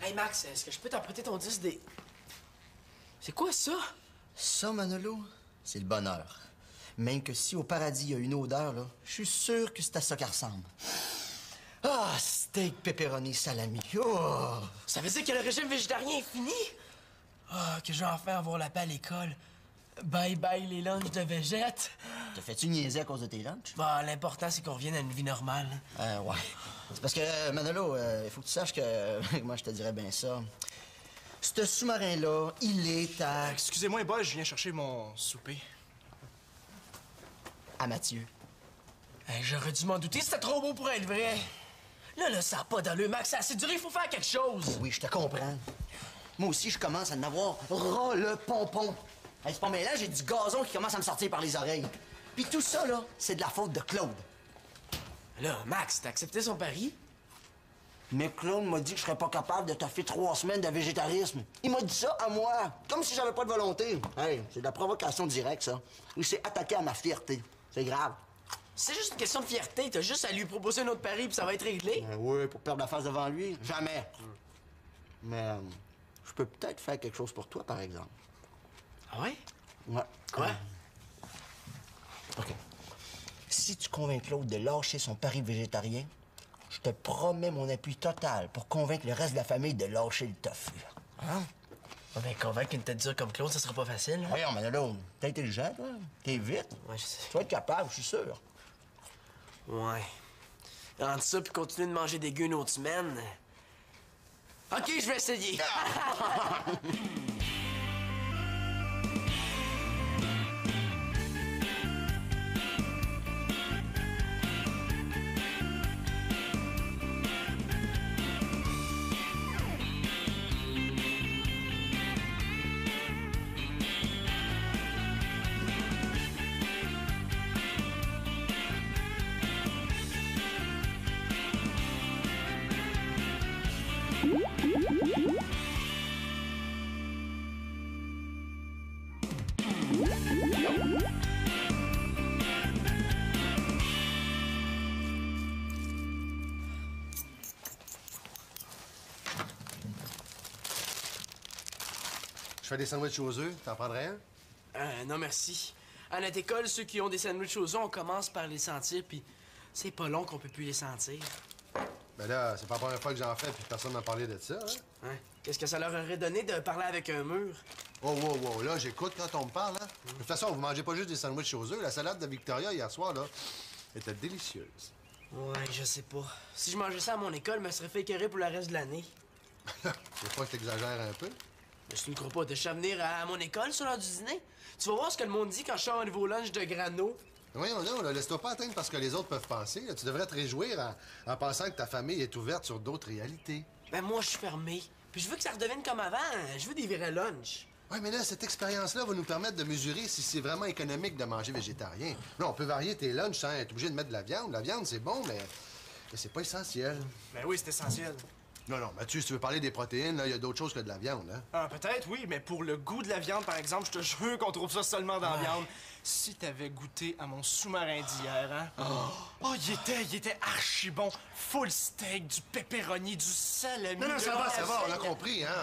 Hey Max, est-ce que je peux t'emprunter ton disque des... C'est quoi ça? Ça, Manolo, c'est le bonheur. Même que si au paradis il y a une odeur, là, je suis sûr que c'est à ça qu'elle ressemble. Ah, steak, pepperoni, salami. Oh! Ça veut dire que le régime végétarien est fini? Ah, que je vais enfin avoir la paix à l'école. Bye bye les lunchs de végète. Te fais-tu niaiser à cause de tes lunchs? Bah, l'important, c'est qu'on revienne à une vie normale. Ouais. C'est parce que, Manolo, il faut que tu saches que... Moi, je te dirais bien ça. Ce sous-marin-là, il est à... Excusez-moi, boy, je viens chercher mon souper. À Mathieu. Hey, j'aurais dû m'en douter, c'était trop beau pour être vrai. Là, ça a pas d'allure, Max, ça a assez duré, il faut faire quelque chose. Oui, je te comprends. Moi aussi, je commence à en avoir ras le pompon. Hey, c'est pas mêlant, j'ai du gazon qui commence à me sortir par les oreilles. Puis tout ça, là, c'est de la faute de Claude. Là, Max, t'as accepté son pari? Mais Claude m'a dit que je serais pas capable de toffer 3 semaines de végétarisme. Il m'a dit ça à moi, comme si j'avais pas de volonté. Hey, c'est de la provocation directe, ça. Il s'est attaqué à ma fierté. C'est grave. C'est juste une question de fierté, t'as juste à lui proposer un autre pari puis ça va être réglé. Oui, pour perdre la face devant lui, jamais. Mais je peux peut-être faire quelque chose pour toi, par exemple. Ah ouais? Ouais. Quoi? OK. Si tu convaincs Claude de lâcher son pari végétarien, je te promets mon appui total pour convaincre le reste de la famille de lâcher le tofu. Hein? Ah ben, convaincre une tête dure comme Claude, ça sera pas facile. Hein? Voyons, Manolo, t'es intelligent, toi. T'es vite. Ouais, je sais. Tu vas être capable, je suis sûr. Ouais. Entre ça puis continuer de manger des gueux une autre semaine... OK, je vais essayer. Je fais des sandwichs aux œufs. T'en prendrais un? Non, merci. À notre école, ceux qui ont des sandwichs aux œufs, on commence par les sentir, puis c'est pas long qu'on peut plus les sentir. Ben là, c'est pas la première fois que j'en fais, puis personne m'a parlé de ça, hein? Hein? Qu'est-ce que ça leur aurait donné de parler avec un mur? Oh, là, j'écoute quand on me parle, hein? De toute façon, vous mangez pas juste des sandwichs aux œufs. La salade de Victoria, hier soir, là, était délicieuse. Ouais, je sais pas. Si je mangeais ça à mon école, je me serais fait écœurer pour le reste de l'année. Des fois que t'exagères un peu. Mais tu ne crois pas, t'es à venir à mon école sur l'heure du dîner? Tu vas voir ce que le monde dit quand je sors un nouveau lunch de grano. Voyons là, laisse-toi pas atteindre parce que les autres peuvent penser. Là. Tu devrais te réjouir en pensant que ta famille est ouverte sur d'autres réalités. Ben moi, je suis fermé. Puis je veux que ça redevienne comme avant. Je veux des vrais lunchs. Oui, mais là, cette expérience-là va nous permettre de mesurer si c'est vraiment économique de manger végétarien. Là, on peut varier tes lunchs sans être obligé de mettre de la viande. La viande, c'est bon, mais c'est pas essentiel. Ben oui, c'est essentiel. Non, Mathieu, si tu veux parler des protéines, là, il y a d'autres choses que de la viande, hein? Ah, peut-être, oui, mais pour le goût de la viande, par exemple, je te jure qu'on trouve ça seulement dans la viande. Si t'avais goûté à mon sous-marin d'hier, hein? Oh, il était archi bon. Full steak, du pepperoni, du salami. Non, ça va, on a compris, hein?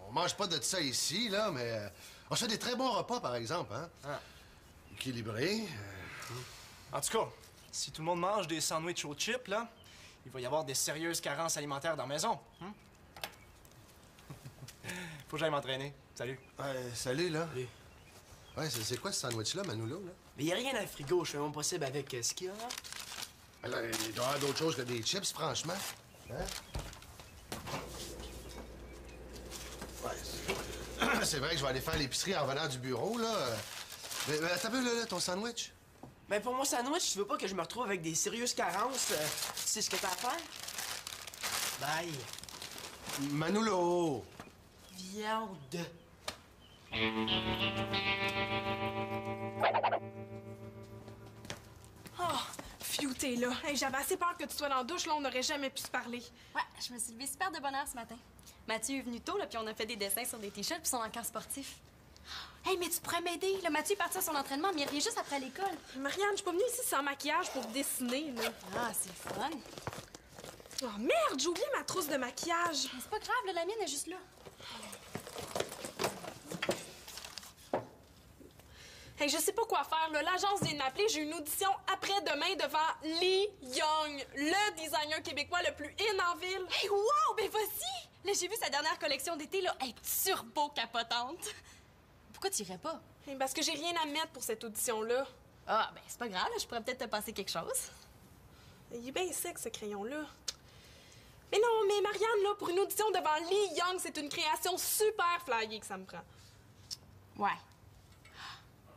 On mange pas de ça ici, là, mais on se fait des très bons repas, par exemple, hein? Ah. Équilibrés. En tout cas, si tout le monde mange des sandwichs aux chips, là, il va y avoir des sérieuses carences alimentaires dans la maison. Faut que j'aille m'entraîner. Salut. Salut, là. Salut. Ouais, c'est quoi ce sandwich-là, Manolo, là? Mais y a rien dans le frigo. Je fais mon possible avec ce qu'il y a là. Alors, il doit y avoir d'autres choses que des chips, franchement. Hein? Ouais, c'est vrai que je vais aller faire l'épicerie en venant du bureau, là. Mais attends un peu, là, ton sandwich. Ben pour mon sandwich, tu veux pas que je me retrouve avec des sérieuses carences? Tu sais ce que t'as à faire? Bye. Manolo! Viande. Oh, Phew, t'es là. Hey, j'avais assez peur que tu sois dans la douche, là, on n'aurait jamais pu se parler. Ouais, je me suis levée super de bonne heure ce matin. Mathieu est venu tôt, là, puis on a fait des dessins sur des t-shirts, puis son encart sportif. Hey, mais tu pourrais m'aider. Le Mathieu est parti à son entraînement, mais il revient juste après l'école. Marianne, je suis pas venue ici sans maquillage pour dessiner, là. Ah, c'est fun. Oh merde, j'ai oublié ma trousse de maquillage. Mais c'est pas grave, là, la mienne est juste là. Hey, je sais pas quoi faire, là. L'agence vient de m'appeler. J'ai une audition après-demain devant Lee Young, le designer québécois le plus in en ville. Hey, wow! Ben vas-y! Là, j'ai vu sa dernière collection d'été, là. Elle est turbo capotante. Pourquoi tu irais pas? Hey, parce que j'ai rien à mettre pour cette audition-là. Ah, ben c'est pas grave, là. Je pourrais peut-être te passer quelque chose. Il est bien sec, ce crayon-là. Mais non, mais Marianne, là, pour une audition devant Lee Young, c'est une création super flyée que ça me prend. Ouais.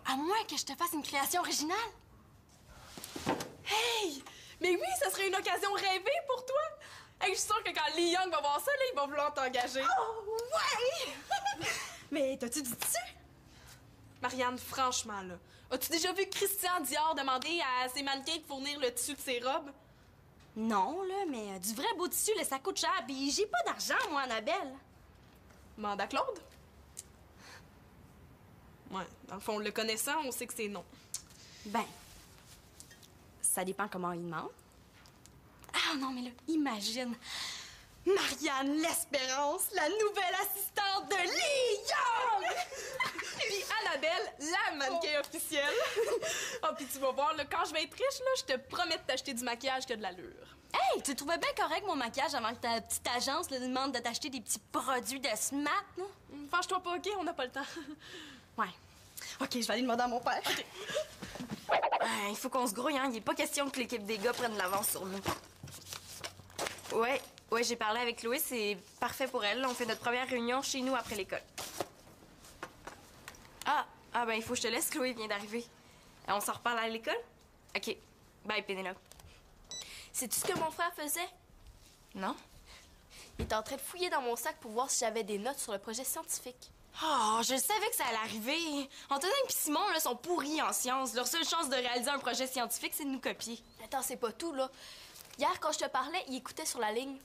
À moins que je te fasse une création originale. Hey! Mais oui, ça serait une occasion rêvée pour toi! Hey, je suis sûre que quand Lee Young va voir ça, là, il va vouloir t'engager. Oh, ouais! Mais t'as-tu du dessus? Marianne, franchement, là, as-tu déjà vu Christian Dior demander à ses mannequins de fournir le tissu de ses robes? Non, là, mais du vrai beau tissu, là, ça coûte cher. Puis j'ai pas d'argent, moi, Annabelle. Manda Claude? Ouais, dans le fond, le connaissant, on sait que c'est non. Ben, ça dépend comment il demande. Ah non, mais là, imagine. Marianne L'Espérance, la nouvelle assistante de Lee Young! Puis Annabelle, la mannequin officielle. Oh, puis tu vas voir, là, quand je vais être riche, là, je te promets de t'acheter du maquillage qui a de l'allure. Hey, tu trouvais bien correct mon maquillage avant que ta petite agence là, demande de t'acheter des petits produits de smart, là? Fâche-toi pas, OK? On n'a pas le temps. Ouais. OK, je vais aller demander à mon père. OK. Il faut qu'on se grouille, hein. Il n'est pas question que l'équipe des gars prenne l'avance sur nous. Ouais, j'ai parlé avec Chloé, c'est parfait pour elle. On fait notre première réunion chez nous après l'école. Ah, ben il faut que je te laisse, Chloé vient d'arriver. On s'en reparle à l'école? OK. Bye, Pénélope. Sais-tu ce que mon frère faisait? Non? Il était en train de fouiller dans mon sac pour voir si j'avais des notes sur le projet scientifique. Oh, je savais que ça allait arriver. Antonin et Simon, là, sont pourris en sciences. Leur seule chance de réaliser un projet scientifique, c'est de nous copier. Attends, c'est pas tout, là. Hier, quand je te parlais, il écoutait sur la ligne.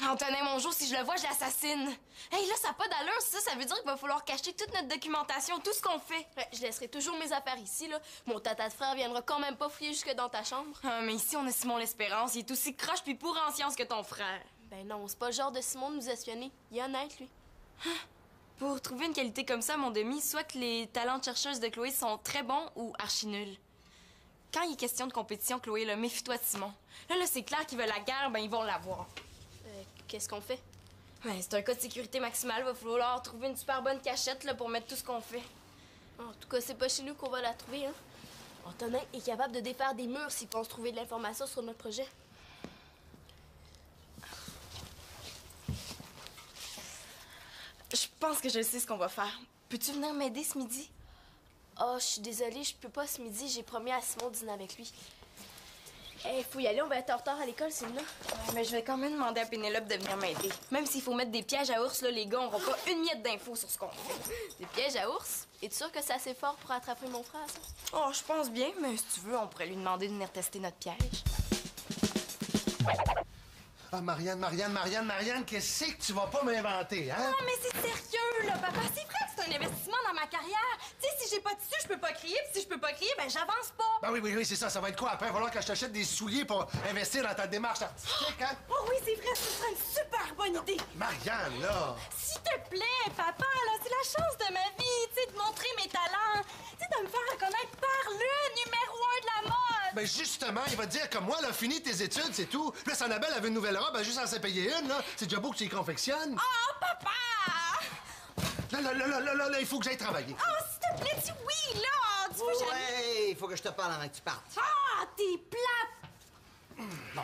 Antonin Mongeau, si je le vois, je l'assassine. Hey, là, ça n'a pas d'allure, ça veut dire qu'il va falloir cacher toute notre documentation, tout ce qu'on fait. Ouais, je laisserai toujours mes affaires ici, là. Mon tata de frère viendra quand même pas fouiller jusque dans ta chambre. Ah, mais ici, on a Simon L'Espérance. Il est aussi croche puis pourri en sciences que ton frère. Ben non, c'est pas le genre de Simon de nous espionner. Il est honnête, lui. Pour trouver une qualité comme ça, mon demi, soit que les talents de chercheuse de Chloé sont très bons ou archi nuls. Quand il est question de compétition, Chloé, là, méfie-toi de Simon. Là, c'est clair qu'ils veulent la guerre, ben ils vont l'avoir. Qu'est-ce qu'on fait? Ouais, c'est un cas de sécurité maximale. Va falloir trouver une super bonne cachette là, pour mettre tout ce qu'on fait. En tout cas, c'est pas chez nous qu'on va la trouver, hein. Antonin est capable de défaire des murs s'il pense trouver de l'information sur notre projet. Je pense que je sais ce qu'on va faire. Peux-tu venir m'aider ce midi? Oh, je suis désolée, je peux pas ce midi. J'ai promis à Simon de dîner avec lui. Hey, faut y aller, on va être en retard à l'école, c'est là. Ouais, mais je vais quand même demander à Pénélope de venir m'aider. Même s'il faut mettre des pièges à ours, là, les gars n'auront pas une miette d'infos sur ce qu'on fait. Des pièges à ours? Es-tu sûr que c'est assez fort pour attraper mon frère, ça? Oh, je pense bien, mais si tu veux, on pourrait lui demander de venir tester notre piège. Ah, Marianne, qu'est-ce que tu vas pas m'inventer, hein? Non, mais c'est sérieux, là, papa. C'est vrai que c'est un investissement dans ma carrière. Tu sais, si j'ai pas de tissu, je peux pas crier. Puis si je peux pas crier, ben j'avance pas. Ben oui, c'est ça. Ça va être quoi après? Il va falloir que je t'achète des souliers pour investir dans ta démarche artistique, hein? Oh oui, c'est vrai, ce sera une super bonne idée. Marianne, là! S'il te plaît, papa, là, c'est la chance de ma vie, tu sais, de montrer mes talents. Tu sais, de me faire reconnaître par le numéro 1 de la mode. Ben justement, il va te dire que moi, là, fini tes études, c'est tout. Là, si Annabelle avait une nouvelle robe, ben juste en s'est payer une, là. C'est déjà beau que tu y confectionnes. Oh, papa! Là, il faut que j'aille travailler. Oh, s'il te plaît, dis oui, là! Tu veux jamais... Ouais, il faut que je te parle avant que tu partes. Ah, t'es plate! Bon.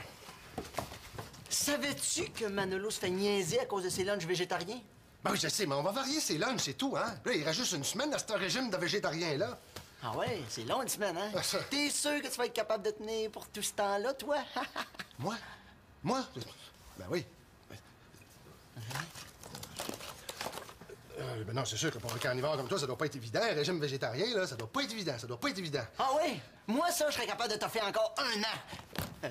Savais-tu que Manolo se fait niaiser à cause de ses lunchs végétariens? Ben oui, je sais, mais on va varier ses lunchs, c'est tout, hein? Là, il reste juste une semaine dans ce régime de végétarien-là. Ah ouais, c'est long une semaine, hein? Ah, ça. T'es sûr que tu vas être capable de tenir pour tout ce temps-là, toi? Moi? Ben oui. Ben non, c'est sûr que pour un carnivore comme toi, ça doit pas être évident. Un régime végétarien, là, ça doit pas être évident. Ah ouais? Moi, ça, je serais capable de te faire encore 1 an.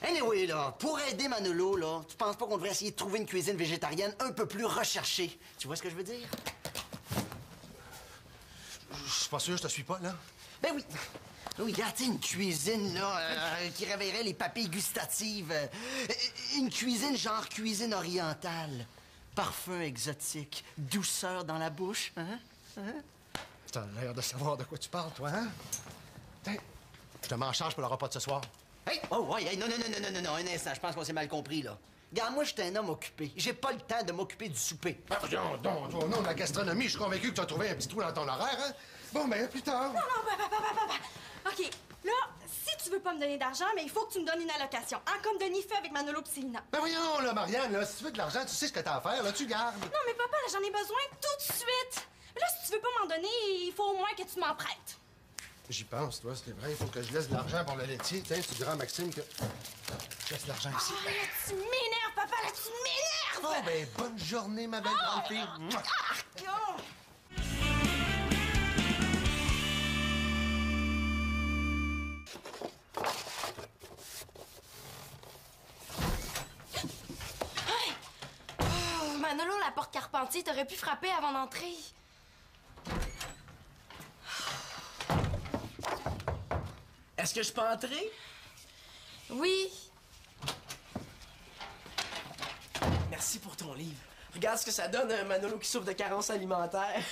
Anyway, là, pour aider Manolo, là, tu penses pas qu'on devrait essayer de trouver une cuisine végétarienne un peu plus recherchée? Tu vois ce que je veux dire? pas sûr, je te suis pas, là. Ben oui. Oui, regarde, tu sais, une cuisine, là, qui réveillerait les papilles gustatives. Une cuisine genre cuisine orientale. Parfum exotique, douceur dans la bouche, hein? T'as l'air de savoir de quoi tu parles, toi, hein? Tiens, je te mets en charge pour le repas de ce soir. Hey! Oh, ouais, hey, non, un instant, je pense qu'on s'est mal compris, là. Regarde, moi, je suis un homme occupé. J'ai pas le temps de m'occuper du souper. Ah, voyons donc, toi, au nom de la gastronomie, je suis convaincu que tu as trouvé un petit trou dans ton horaire, hein? Bon, ben, à plus tard. Non, papa. OK, là, si tu veux pas me donner d'argent, mais il faut que tu me donnes une allocation. Hein, comme Denis fait avec Manolo pis Célina. Ben voyons, là, Marianne, là, si tu veux de l'argent, tu sais ce que t'as à faire, là, tu gardes. Non, mais papa, là, j'en ai besoin tout de suite. Là, si tu veux pas m'en donner, il faut au moins que tu m'en prêtes. J'y pense, toi, c'est vrai, il faut que je laisse de l'argent pour le laitier. Tiens, tu diras à Maxime que je laisse de l'argent ici. Oh, là, tu m'énerves, papa, là, tu m'énerves! Oh, ben, bonne journée, ma belle grande fille. Mouah. Non! Manolo, la porte Carpentier, t'aurais pu frapper avant d'entrer. Est-ce que je peux entrer? Oui. Merci pour ton livre. Regarde ce que ça donne, un Manolo qui souffre de carence alimentaire.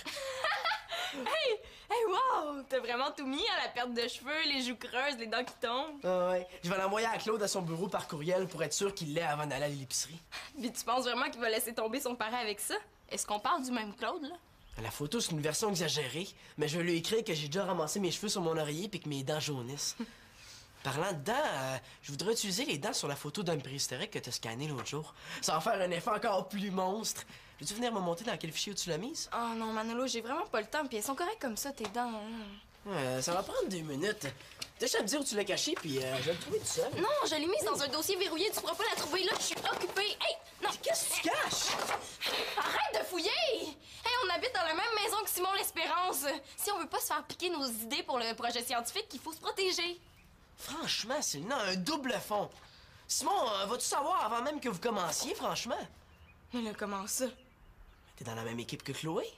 Hey, wow! T'as vraiment tout mis, hein, la perte de cheveux, les joues creuses, les dents qui tombent. Ah ouais. Je vais l'envoyer à Claude à son bureau par courriel pour être sûr qu'il l'ait avant d'aller à l'épicerie. Puis tu penses vraiment qu'il va laisser tomber son parent avec ça? Est-ce qu'on parle du même Claude, là? La photo, c'est une version exagérée, mais je vais lui écrire que j'ai déjà ramassé mes cheveux sur mon oreiller puis que mes dents jaunissent. Parlant de dents, je voudrais utiliser les dents sur la photo d'un préhistorique que t'as scanné l'autre jour. Ça va faire un effet encore plus monstre. Veux-tu venir me monter dans quel fichier où tu l'as mise? Oh non, Manolo, j'ai vraiment pas le temps, puis elles sont correctes comme ça, tes dents. Ça va prendre 2 minutes. T'as juste à me dire où tu l'as caché, puis je vais le trouver tout seul. Non, je l'ai mise dans un dossier verrouillé, tu pourras pas la trouver là, je suis occupée. Hey, non! Qu'est-ce que tu caches? Arrête de fouiller! Hey, on habite dans la même maison que Simon l'Espérance. Si on veut pas se faire piquer nos idées pour le projet scientifique, il faut se protéger. Franchement, c'est un double fond. Simon, vas-tu savoir avant même que vous commenciez, franchement? Mais là, comment ça? T'es dans la même équipe que Chloé?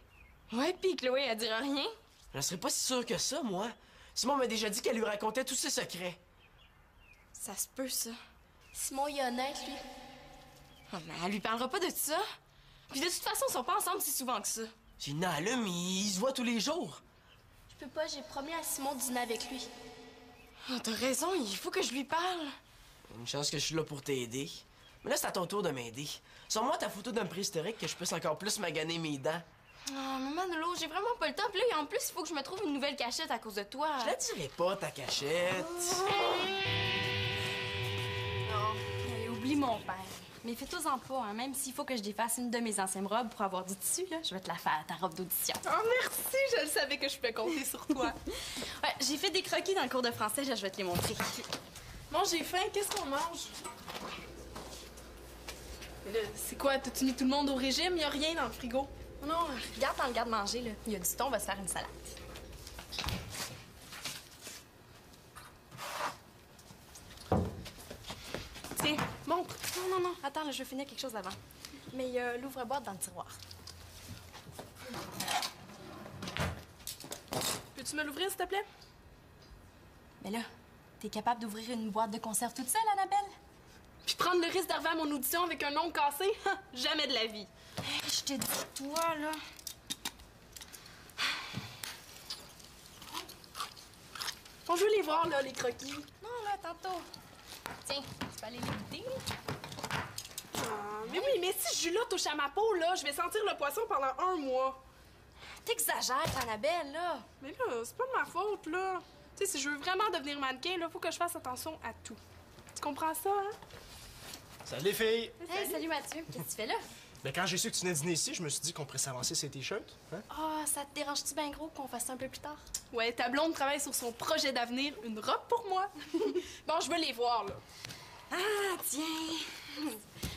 Ouais, pis Chloé, elle dira rien. Je serais pas si sûr que ça, moi. Simon m'a déjà dit qu'elle lui racontait tous ses secrets. Ça se peut, ça. Simon, il est honnête, lui. Oh, mais elle lui parlera pas de ça. Puis de toute façon, ils sont pas ensemble si souvent que ça. C'est une allume, ils se voient tous les jours. Je peux pas, j'ai promis à Simon de dîner avec lui. Oh, t'as raison, il faut que je lui parle. Une chance que je suis là pour t'aider. Mais là, c'est à ton tour de m'aider. Sors-moi ta photo d'un préhistorique que je puisse encore plus maganer mes dents. Oh, mais Manolo, j'ai vraiment pas le temps. Puis là, en plus, il faut que je me trouve une nouvelle cachette à cause de toi. Je la dirai pas, ta cachette. Non, oublie mon père. Mais fais-toi-en pas, hein. Même s'il faut que je défasse une de mes anciennes robes pour avoir du tissu, là, je vais te la faire, ta robe d'audition. Oh, merci! Je le savais que je pouvais compter sur toi. Ouais, j'ai fait des croquis dans le cours de français, là, je vais te les montrer. Bon, j'ai faim. Qu'est-ce qu'on mange? Mais là, c'est quoi? T'as-tu mis tout le monde au régime? Y a rien dans le frigo. Non, regarde dans le garde-manger, là. Il y a du thon, on va se faire une salade. Tiens, montre. Non, attends, là, je veux finir quelque chose avant. Mais il y a l'ouvre-boîte dans le tiroir. Peux-tu me l'ouvrir, s'il te plaît? Mais là, t'es capable d'ouvrir une boîte de conserve toute seule, Annabelle? Puis prendre le risque d'arriver à mon audition avec un ongle cassé? Jamais de la vie. Hey, je te dis, toi, là... On veut les voir, là, les croquis. Non, là, tantôt. Tiens, tu peux aller les goûter. Mais oui, mais si Julia touche à ma peau, là, je vais sentir le poisson pendant 1 mois. T'exagères, Annabelle, là. Mais là, c'est pas de ma faute, là. Tu sais, si je veux vraiment devenir mannequin, là, faut que je fasse attention à tout. Tu comprends ça, hein? Salut les filles! Hey, salut Mathieu. Qu'est-ce que tu fais là? Mais quand j'ai su que tu venais dîner ici, je me suis dit qu'on pourrait s'avancer ces t-shirts. Hein? Ah, ça te dérange-tu bien gros qu'on fasse ça un peu plus tard? Ouais, ta blonde travaille sur son projet d'avenir, une robe pour moi. Bon, je veux les voir, là. Ah, tiens.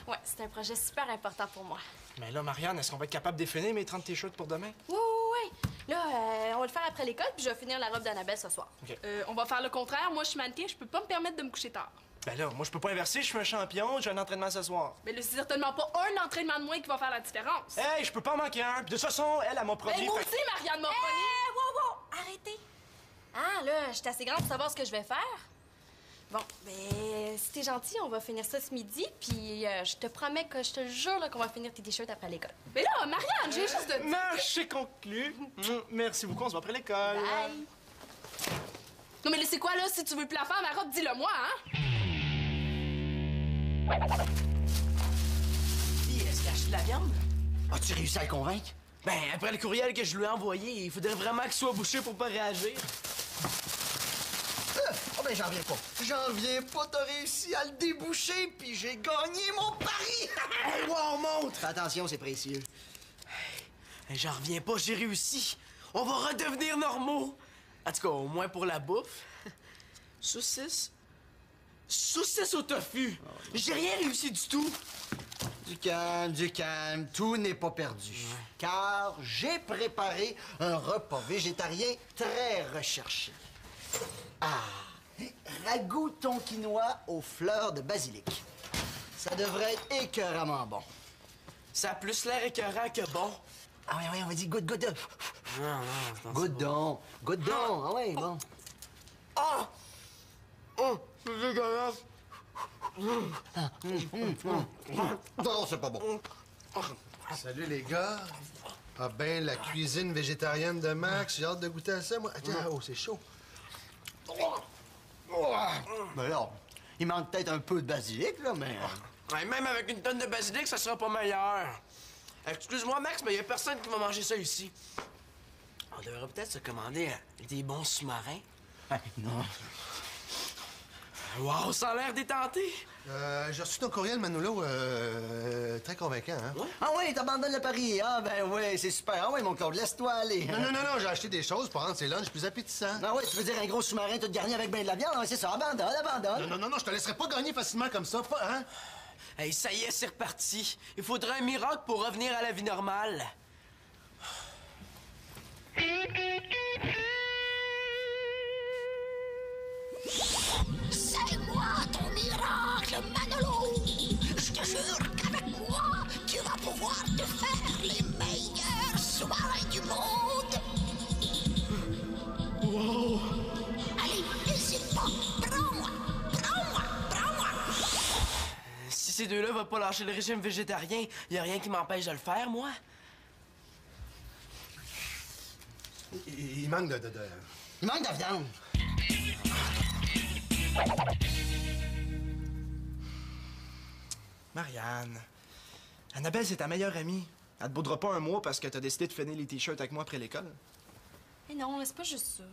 Ouais, c'est un projet super important pour moi. Mais là, Marianne, est-ce qu'on va être capable de définir mes 30 t-shirts pour demain? Ouais. Là, on va le faire après l'école, puis je vais finir la robe d'Annabelle ce soir. OK. On va faire le contraire. Moi, je suis mannequin, je peux pas me permettre de me coucher tard. Ben là, moi, je peux pas inverser, je suis un champion, j'ai un entraînement ce soir. Mais là, c'est certainement pas un entraînement de moins qui va faire la différence. Hey, je peux pas en manquer un. Puis de toute façon, elle m'a promis. Ben, moi fait- aussi, Marianne m'a promis. Wow! arrêtez. Ah, là, je suis assez grande pour savoir ce que je vais faire. Bon, ben, si t'es gentil, on va finir ça ce midi, puis je te promets que je te jure là, qu'on va finir tes t-shirts après l'école. Mais là, Marianne, j'ai juste de... Marché conclu. Merci beaucoup, on se voit après l'école. Bye! Non, mais là, c'est quoi, là? Si tu veux plus la faire, ma robe, dis-le moi, hein? Est-ce qu'il a acheté de la viande? As-tu réussi à le convaincre? Ben, après le courriel que je lui ai envoyé, il faudrait vraiment qu'il soit bouché pour pas réagir. Oh ben j'en reviens pas. J'en reviens pas, t'as réussi à le déboucher, puis j'ai gagné mon pari! Hey, wow, montre! Fais attention, c'est précieux. Hey, j'en reviens pas, j'ai réussi. On va redevenir normaux. En tout cas, au moins pour la bouffe. Saucisse. Saucisse au tofu. J'ai rien réussi du tout. Du calme, tout n'est pas perdu. Car j'ai préparé un repas végétarien très recherché. Ah, ragoût tonkinois aux fleurs de basilic. Ça devrait être écœuramment bon. Ça a plus l'air écœurant que bon. Ah oui, on va dire goûte. Non, Goûte donc. Ah oui, bon. Ah! Oh, c'est dégueulasse. Non, c'est pas bon. Salut, les gars. Ah ben, la cuisine végétarienne de Max, j'ai hâte de goûter à ça, moi. Attends, oh, c'est chaud. Ben là, il manque peut-être un peu de basilic, là, mais... Ouais, même avec une tonne de basilic, ça sera pas meilleur. Excuse-moi, Max, mais il y a personne qui va manger ça ici. On devrait peut-être se commander des bons sous-marins. Non. Wow, ça a l'air détenté. J'ai reçu ton courriel, Manolo, très convaincant, hein? Ouais. Ah oui, t'abandonnes le pari. Ah ben oui, c'est super. Ah oui, mon Claude, laisse-toi aller. Non, j'ai acheté des choses pour rendre ces lunchs plus appétissants. Ah oui, tu veux dire un gros sous-marin tout garni avec ben de la viande? Ah, c'est ça, abandonne. Non, je te laisserai pas gagner facilement comme ça, pas, hein? Hey, ça y est, c'est reparti. Il faudrait un miracle pour revenir à la vie normale. C'est moi ton miracle, Manolo! Je te jure qu'avec moi, tu vas pouvoir te faire les meilleurs sous-marins du monde! Wow! Allez, n'hésite pas! Prends-moi! Si ces deux-là veulent pas lâcher le régime végétarien, y a rien qui m'empêche de le faire, moi. Il manque de... Il manque de viande. Marianne, Annabelle, c'est ta meilleure amie. Elle te baudra pas un mois parce que t'as décidé de finir les t-shirts avec moi après l'école. Mais non, c'est pas juste ça.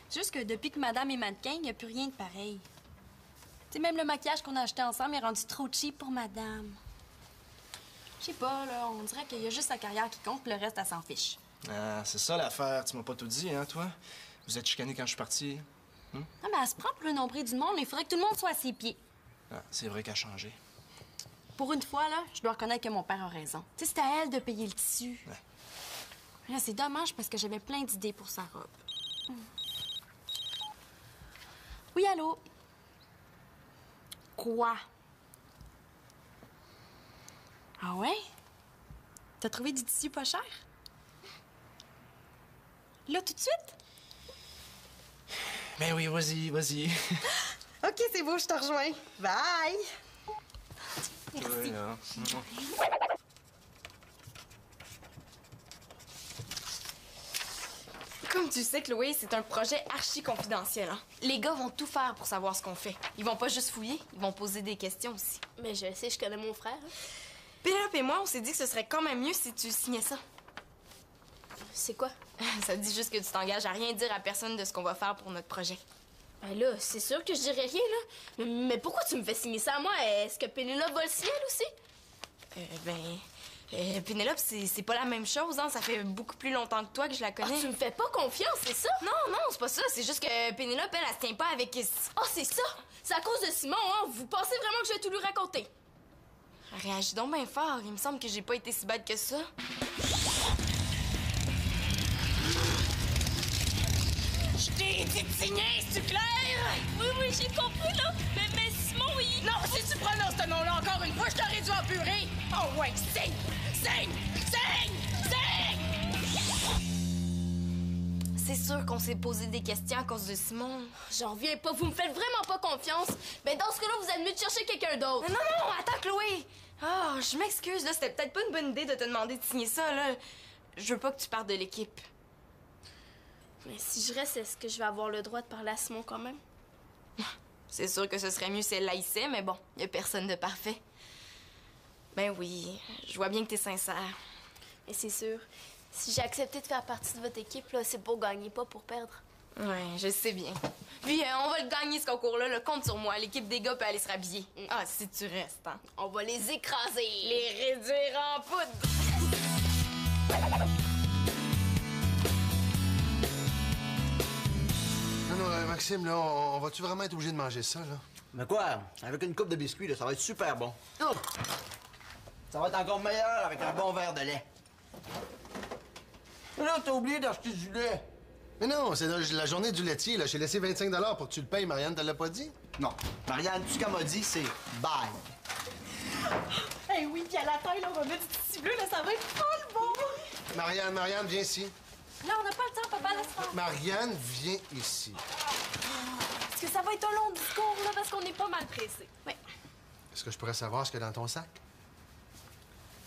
C'est juste que depuis que madame est mannequin, il n'y a plus rien de pareil. Tu sais, même le maquillage qu'on a acheté ensemble est rendu trop cheap pour madame. Je sais pas, là, on dirait qu'il y a juste sa carrière qui compte, puis le reste, elle s'en fiche. Ah, c'est ça l'affaire. Tu m'as pas tout dit, hein, toi? Vous êtes chicanés quand je suis parti. Non, mais elle se prend pour le nombril du monde, il faudrait que tout le monde soit à ses pieds. Ah, c'est vrai qu'elle a changé. Pour une fois, là, je dois reconnaître que mon père a raison. Tu sais, c'est à elle de payer le tissu. Ouais. Là, c'est dommage parce que j'avais plein d'idées pour sa robe. Oui, allô? Quoi? Ah ouais? T'as trouvé du tissu pas cher? Là, tout de suite? Ben oui, vas-y. OK, c'est beau, je te rejoins. Bye! Merci. Ouais, là. Comme tu sais, Chloé, c'est un projet archi confidentiel. Hein? Les gars vont tout faire pour savoir ce qu'on fait. Ils vont pas juste fouiller, ils vont poser des questions aussi. Mais je sais, je connais mon frère. hein. Pénélope et moi, on s'est dit que ce serait quand même mieux si tu signais ça. C'est quoi? Ça dit juste que tu t'engages à rien dire à personne de ce qu'on va faire pour notre projet. Ben là, c'est sûr que je dirais rien, là. Mais pourquoi tu me fais signer ça à moi? Est-ce que Pénélope va le signer, elle aussi? Pénélope, c'est pas la même chose, hein. Ça fait beaucoup plus longtemps que toi que je la Ah, connais. tu me fais pas confiance, c'est ça? Non, c'est pas ça. C'est juste que Pénélope, elle se tient pas avec... Ah, c'est ça! C'est à cause de Simon, hein? Vous pensez vraiment que je vais tout lui raconter? Réagis donc bien fort. Il me semble que j'ai pas été si bête que ça. Je t'ai dit de signer, c'est clair? Oui, j'ai compris, là. Mais Simon, il... Non, si tu prononces ce nom-là encore une fois, je t'aurais dû empurer. Oh ouais, signe! C'est sûr qu'on s'est posé des questions à cause de Simon. J'en reviens pas, vous me faites vraiment pas confiance. Ben dans ce cas-là, vous êtes mieux de chercher quelqu'un d'autre. Non, attends, Chloé! Ah, je m'excuse, là, c'était peut-être pas une bonne idée de te demander de signer ça, là. Je veux pas que tu partes de l'équipe. Mais si je reste, est-ce que je vais avoir le droit de parler à Simon quand même? C'est sûr que ce serait mieux si elle l'haïssait, mais bon, y a personne de parfait. Ben oui, je vois bien que t'es sincère. Mais c'est sûr, si j'ai accepté de faire partie de votre équipe, là, c'est pour gagner, pas pour perdre. Ouais, je sais bien. Puis on va le gagner, ce concours-là, le compte sur moi. L'équipe des gars peut aller se rhabiller. Ah, si tu restes, hein. On va les écraser. Les réduire en poudre. Non, Maxime, là, on va-tu vraiment être obligé de manger ça, là? Mais quoi? Avec une coupe de biscuits, là, ça va être super bon. Oh! Ça va être encore meilleur avec un bon verre de lait. Mais là, t'as oublié d'acheter du lait. Mais non, c'est la journée du laitier, là. J'ai laissé 25 $ pour que tu le payes, Marianne, te l'a pas dit? Non. Marianne, tout ce qu'elle m'a dit, c'est bye. Eh oui, puis à la taille, là, on va mettre du tissu bleu, là, ça va être full bon! Marianne, viens ici. Là, on n'a pas le temps, papa, laisse faire. Marianne, viens ici. Est-ce que ça va être un long discours, là, parce qu'on est pas mal pressé? Oui. Est-ce que je pourrais savoir ce qu'il y a dans ton sac?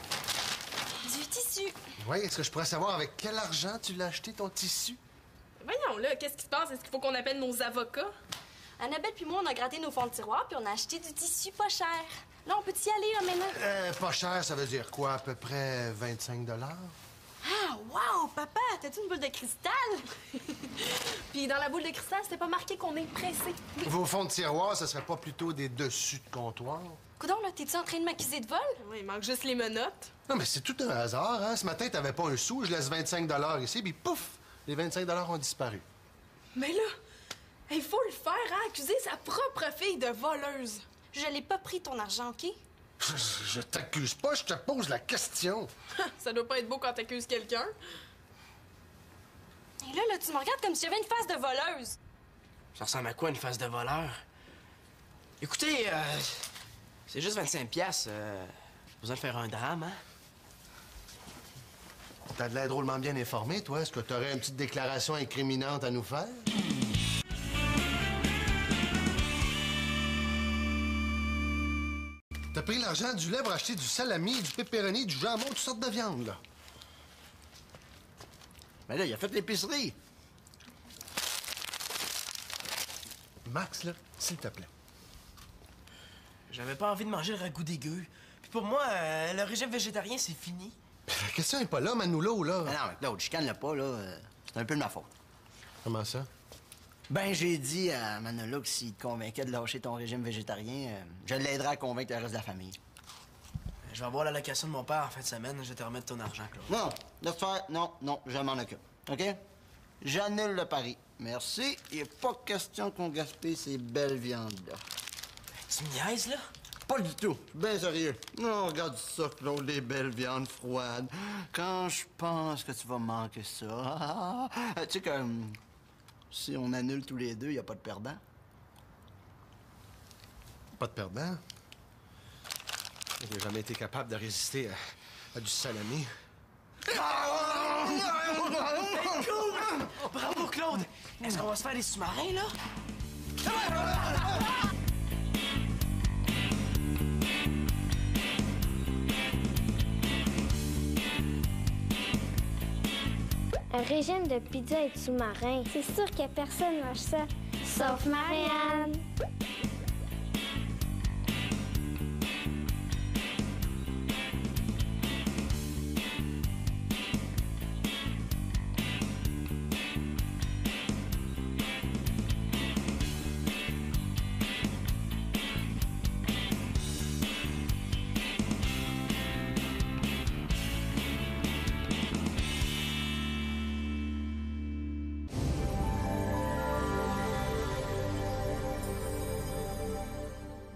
Du tissu. Oui, est-ce que je pourrais savoir avec quel argent tu l'as acheté, ton tissu? Voyons, là, qu'est-ce qui se passe? Est-ce qu'il faut qu'on appelle nos avocats? Annabelle puis moi, on a gratté nos fonds de tiroir puis on a acheté du tissu pas cher. Là, on peut y aller, là, maintenant? Pas cher, ça veut dire quoi? À peu près 25 $? Ah, wow! Papa, t'as-tu une boule de cristal? Puis dans la boule de cristal, c'était pas marqué qu'on est pressé. Vos fonds de tiroir, ce serait pas plutôt des dessus de comptoir? Coudon, là, t'es-tu en train de m'accuser de vol? Oui, il manque juste les menottes. Non, mais c'est tout un hasard, hein? Ce matin, t'avais pas un sou, je laisse 25 $ ici, puis pouf! Les 25 $ ont disparu. Mais là, il faut le faire, hein? Accuser sa propre fille de voleuse. Je l'ai pas pris, ton argent, OK? Je t'accuse pas, je te pose la question. Ça doit pas être beau quand t'accuses quelqu'un. Et là, tu me regardes comme si j'avais une face de voleuse. Ça ressemble à quoi, une face de voleur? Écoutez, c'est juste 25 $. Besoin de faire un drame, hein? T'as de l'air drôlement bien informé, toi. Est-ce que t'aurais une petite déclaration incriminante à nous faire? T'as pris l'argent du lait pour acheter du salami, du pepperoni, du jambon, toutes sortes de viande, là. Mais là, il a fait l'épicerie. Max, là, s'il te plaît. J'avais pas envie de manger le ragoût dégueu. Puis pour moi, le régime végétarien, c'est fini. La question est pas là, Manolo, là. Mais non, mais Claude, je chicane pas, là. C'est un peu de ma faute. Comment ça? Ben, j'ai dit à Manolo que s'il te convainquait de lâcher ton régime végétarien, je l'aiderais à convaincre le reste de la famille. Je vais avoir la location de mon père en fin de semaine. Je vais te remettre ton argent, Claude. Non, laisse faire. Non, je m'en occupe. OK? J'annule le pari. Merci. Il n'est pas question qu'on gaspille ces belles viandes-là. Tu me niaises, là? Pas du tout. Bien sérieux. Non, regarde ça, Claude, les belles viandes froides. Quand je pense que tu vas manquer ça. Tu sais que si on annule tous les deux, il n'y a pas de perdant. Pas de perdant. J'ai jamais été capable de résister à du salami. Bravo, Claude! Est-ce qu'on va se faire des sous-marins, là? Un régime de pizza et de sous-marin. C'est sûr que personne mange ça. Sauf Marianne.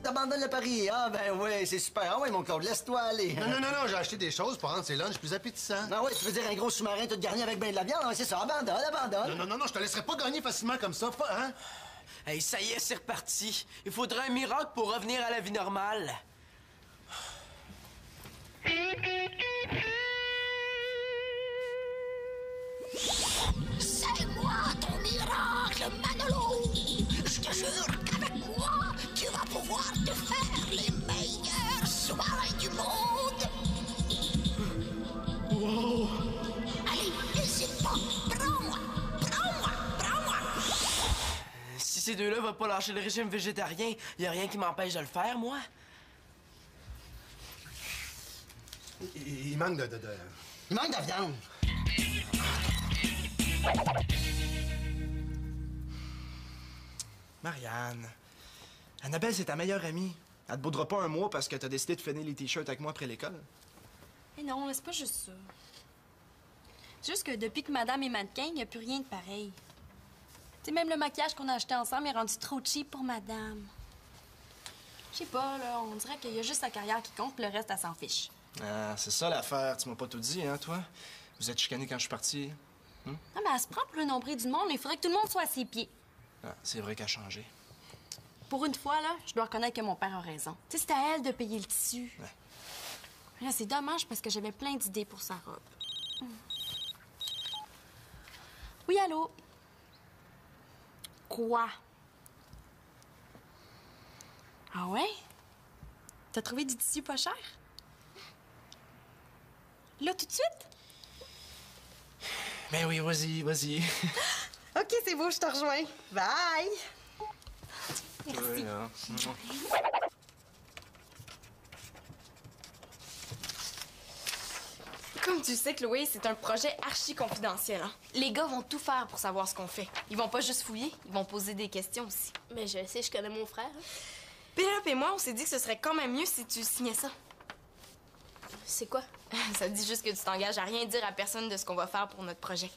T'abandonnes le pari. Ah, ben oui, c'est super. Ah oui, mon Claude, laisse-toi aller. Non, j'ai acheté des choses pour rendre ces lunchs plus appétissants. Ah oui, tu veux dire un gros sous-marin tout garni avec ben de la viande? Ah, c'est ça, abandonne. Non, je te laisserai pas gagner facilement comme ça, pas, hein? Hey, ça y est, c'est reparti. Il faudrait un miracle pour revenir à la vie normale. C'est moi, miracle, Manolo! Je te jure qu'avec moi, tu vas pouvoir te faire les meilleurs sous-marins du monde! Wow! Allez, n'hésite pas! Prends-moi! Prends-moi! Prends-moi! Si ces deux-là veulent pas lâcher le régime végétarien, y a rien qui m'empêche de le faire, moi. Il manque de... Il manque de viande. Marianne, Annabelle, c'est ta meilleure amie. Elle te baudra pas un mois parce que t'as décidé de finir les t-shirts avec moi après l'école. Mais non, c'est pas juste ça. C'est juste que depuis que madame est mannequin, il n'y a plus rien de pareil. Tu sais, même le maquillage qu'on a acheté ensemble est rendu trop cheap pour madame. Je sais pas, là, on dirait qu'il y a juste sa carrière qui compte, puis le reste, elle s'en fiche. Ah, c'est ça l'affaire. Tu m'as pas tout dit, hein, toi? Vous êtes chicanés quand je suis parti. Non, mais elle se prend pour le nombril du monde, il faudrait que tout le monde soit à ses pieds. Ah, c'est vrai qu'elle a changé. Pour une fois, là, je dois reconnaître que mon père a raison. Tu sais, c'est à elle de payer le tissu. Ouais. Là, c'est dommage parce que j'avais plein d'idées pour sa robe. Oui, allô? Quoi? Ah ouais? T'as trouvé du tissu pas cher? Là, tout de suite? Ben oui, vas-y, vas-y. OK, c'est beau, je te rejoins. Bye! Merci. Ouais, là. Comme tu sais, Chloé, c'est un projet archi confidentiel. Hein? Les gars vont tout faire pour savoir ce qu'on fait. Ils vont pas juste fouiller, ils vont poser des questions aussi. Mais je sais, je connais mon frère. Pénélope et moi, on s'est dit que ce serait quand même mieux si tu signais ça. C'est quoi? Ça dit juste que tu t'engages à rien dire à personne de ce qu'on va faire pour notre projet.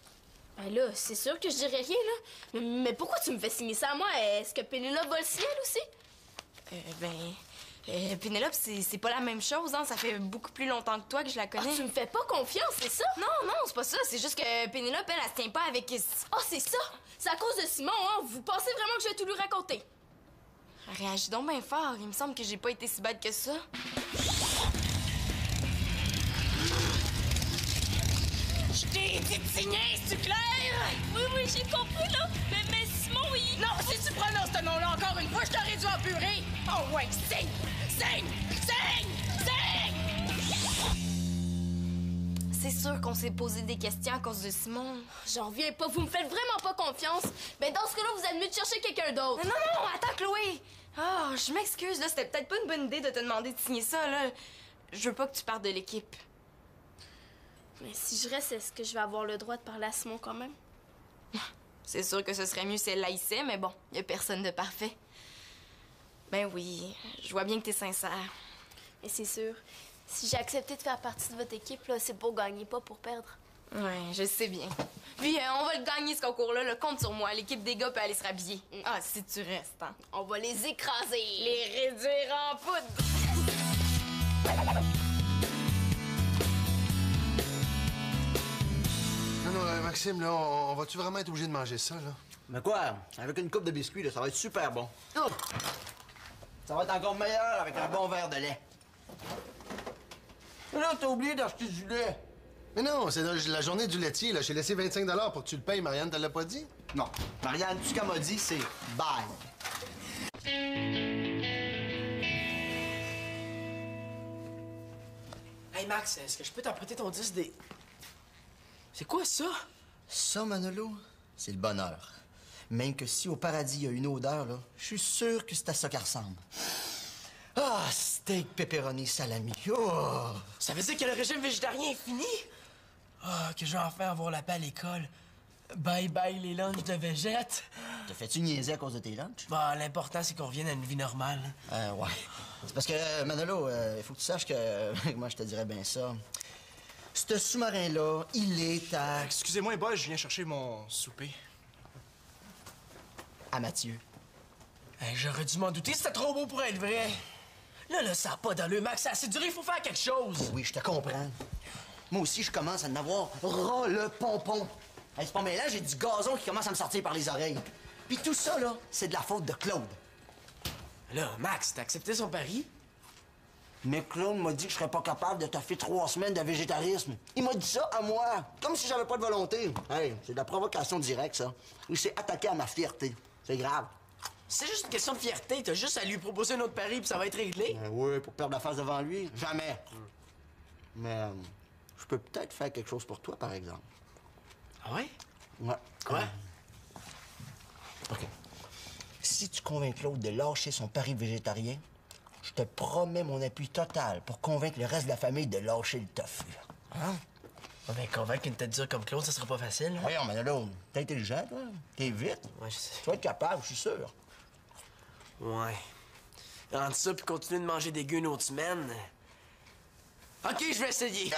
Ben là, c'est sûr que je dirais rien, là. Mais pourquoi tu me fais signer ça à moi? Est-ce que Pénélope va le signer, elle aussi? Pénélope, c'est pas la même chose, hein. Ça fait beaucoup plus longtemps que toi que je la connais. Ah, tu me fais pas confiance, c'est ça? Non, c'est pas ça. C'est juste que Pénélope, elle se tient pas avec... Oh, c'est ça! C'est à cause de Simon, hein? Vous pensez vraiment que je vais tout lui raconter? Réagis donc bien fort. Il me semble que j'ai pas été si bad que ça. Je t'ai dit de signer, c'est clair? Oui, j'ai compris, là. Mais Simon, il... Non, si tu prononces ce nom-là encore une fois, je t'aurais dû empurer. Oh ouais, signe! Signe! Signe! Signe! C'est sûr qu'on s'est posé des questions à cause de Simon. J'en reviens pas, vous me faites vraiment pas confiance. Ben dans ce cas-là, vous êtes mieux de chercher quelqu'un d'autre. Non, attends, Chloé! Ah, je m'excuse, là, c'était peut-être pas une bonne idée de te demander de signer ça, là. Je veux pas que tu partes de l'équipe. Mais si je reste, est-ce que je vais avoir le droit de parler à Simon quand même? C'est sûr que ce serait mieux si elle l'haïssait, mais bon, y a personne de parfait. Ben oui, je vois bien que t'es sincère. Mais c'est sûr, si j'ai accepté de faire partie de votre équipe, là, c'est pour gagner, pas pour perdre. Ouais, je sais bien. Puis on va le gagner, ce concours-là, le compte sur moi. L'équipe des gars peut aller se rhabiller. Ah, si tu restes, hein. On va les écraser. Les réduire en poudre. Non, Maxime, là, on va-tu vraiment être obligé de manger ça, là? Mais quoi? Avec une coupe de biscuits, là, ça va être super bon. Oh! Ça va être encore meilleur avec un bon verre de lait. Mais là, t'as oublié d'acheter du lait. Mais non, c'est la journée du laitier, là. J'ai laissé 25 $ pour que tu le payes, Marianne, te l'a pas dit? Non. Marianne, tout ce qu'elle m'a dit, c'est bye. Hey Max, est-ce que je peux t'emprunter ton disque des... C'est quoi ça? Ça, Manolo, c'est le bonheur. Même que si au paradis il y a une odeur, là, je suis sûr que c'est à ça qu'elle ressemble. Ah, steak, pepperoni, salami. Oh! Ça veut dire que le régime végétarien est fini? Ah, que je vais enfin avoir la paix à l'école. Bye bye les lunchs de végète. Te fais-tu niaiser à cause de tes lunchs? Bah, l'important, c'est qu'on revienne à une vie normale. Ouais. C'est parce que, Manolo, il faut que tu saches que... Moi, je te dirais bien ça. Ce sous-marin-là, il est à... Excusez-moi, boss, je viens chercher mon souper. À Mathieu. Hey, j'aurais dû m'en douter, c'était trop beau pour être vrai. Là, ça a pas d'allure, Max, ça a assez duré, il faut faire quelque chose. Oui, je te comprends. Moi aussi, je commence à en avoir ras le pompon. Hey, c'est pas mêlant, j'ai du gazon qui commence à me sortir par les oreilles. Puis tout ça, là, c'est de la faute de Claude. Là, Max, t'as accepté son pari? Mais Claude m'a dit que je serais pas capable de toffer 3 semaines de végétarisme. Il m'a dit ça à moi, comme si j'avais pas de volonté. Hey, c'est de la provocation directe, ça. Il s'est attaqué à ma fierté. C'est grave. C'est juste une question de fierté. T'as juste à lui proposer un autre pari puis ça va être réglé. Ben oui, pour perdre la face devant lui, jamais. Mais je peux peut-être faire quelque chose pour toi, par exemple. Ah ouais? Ouais. Quoi? OK. Si tu convaincs Claude de lâcher son pari végétarien, je te promets mon appui total pour convaincre le reste de la famille de lâcher le tofu. Hein? Ah ben, convaincre une tête dure comme Claude, ça sera pas facile. Hein? Voyons, Manolo, t'es intelligent, toi. T'es vite. Ouais, je sais. Tu vas être capable, je suis sûr. Ouais. Entre ça puis continuer de manger des gueux une autre semaine. OK, je vais essayer.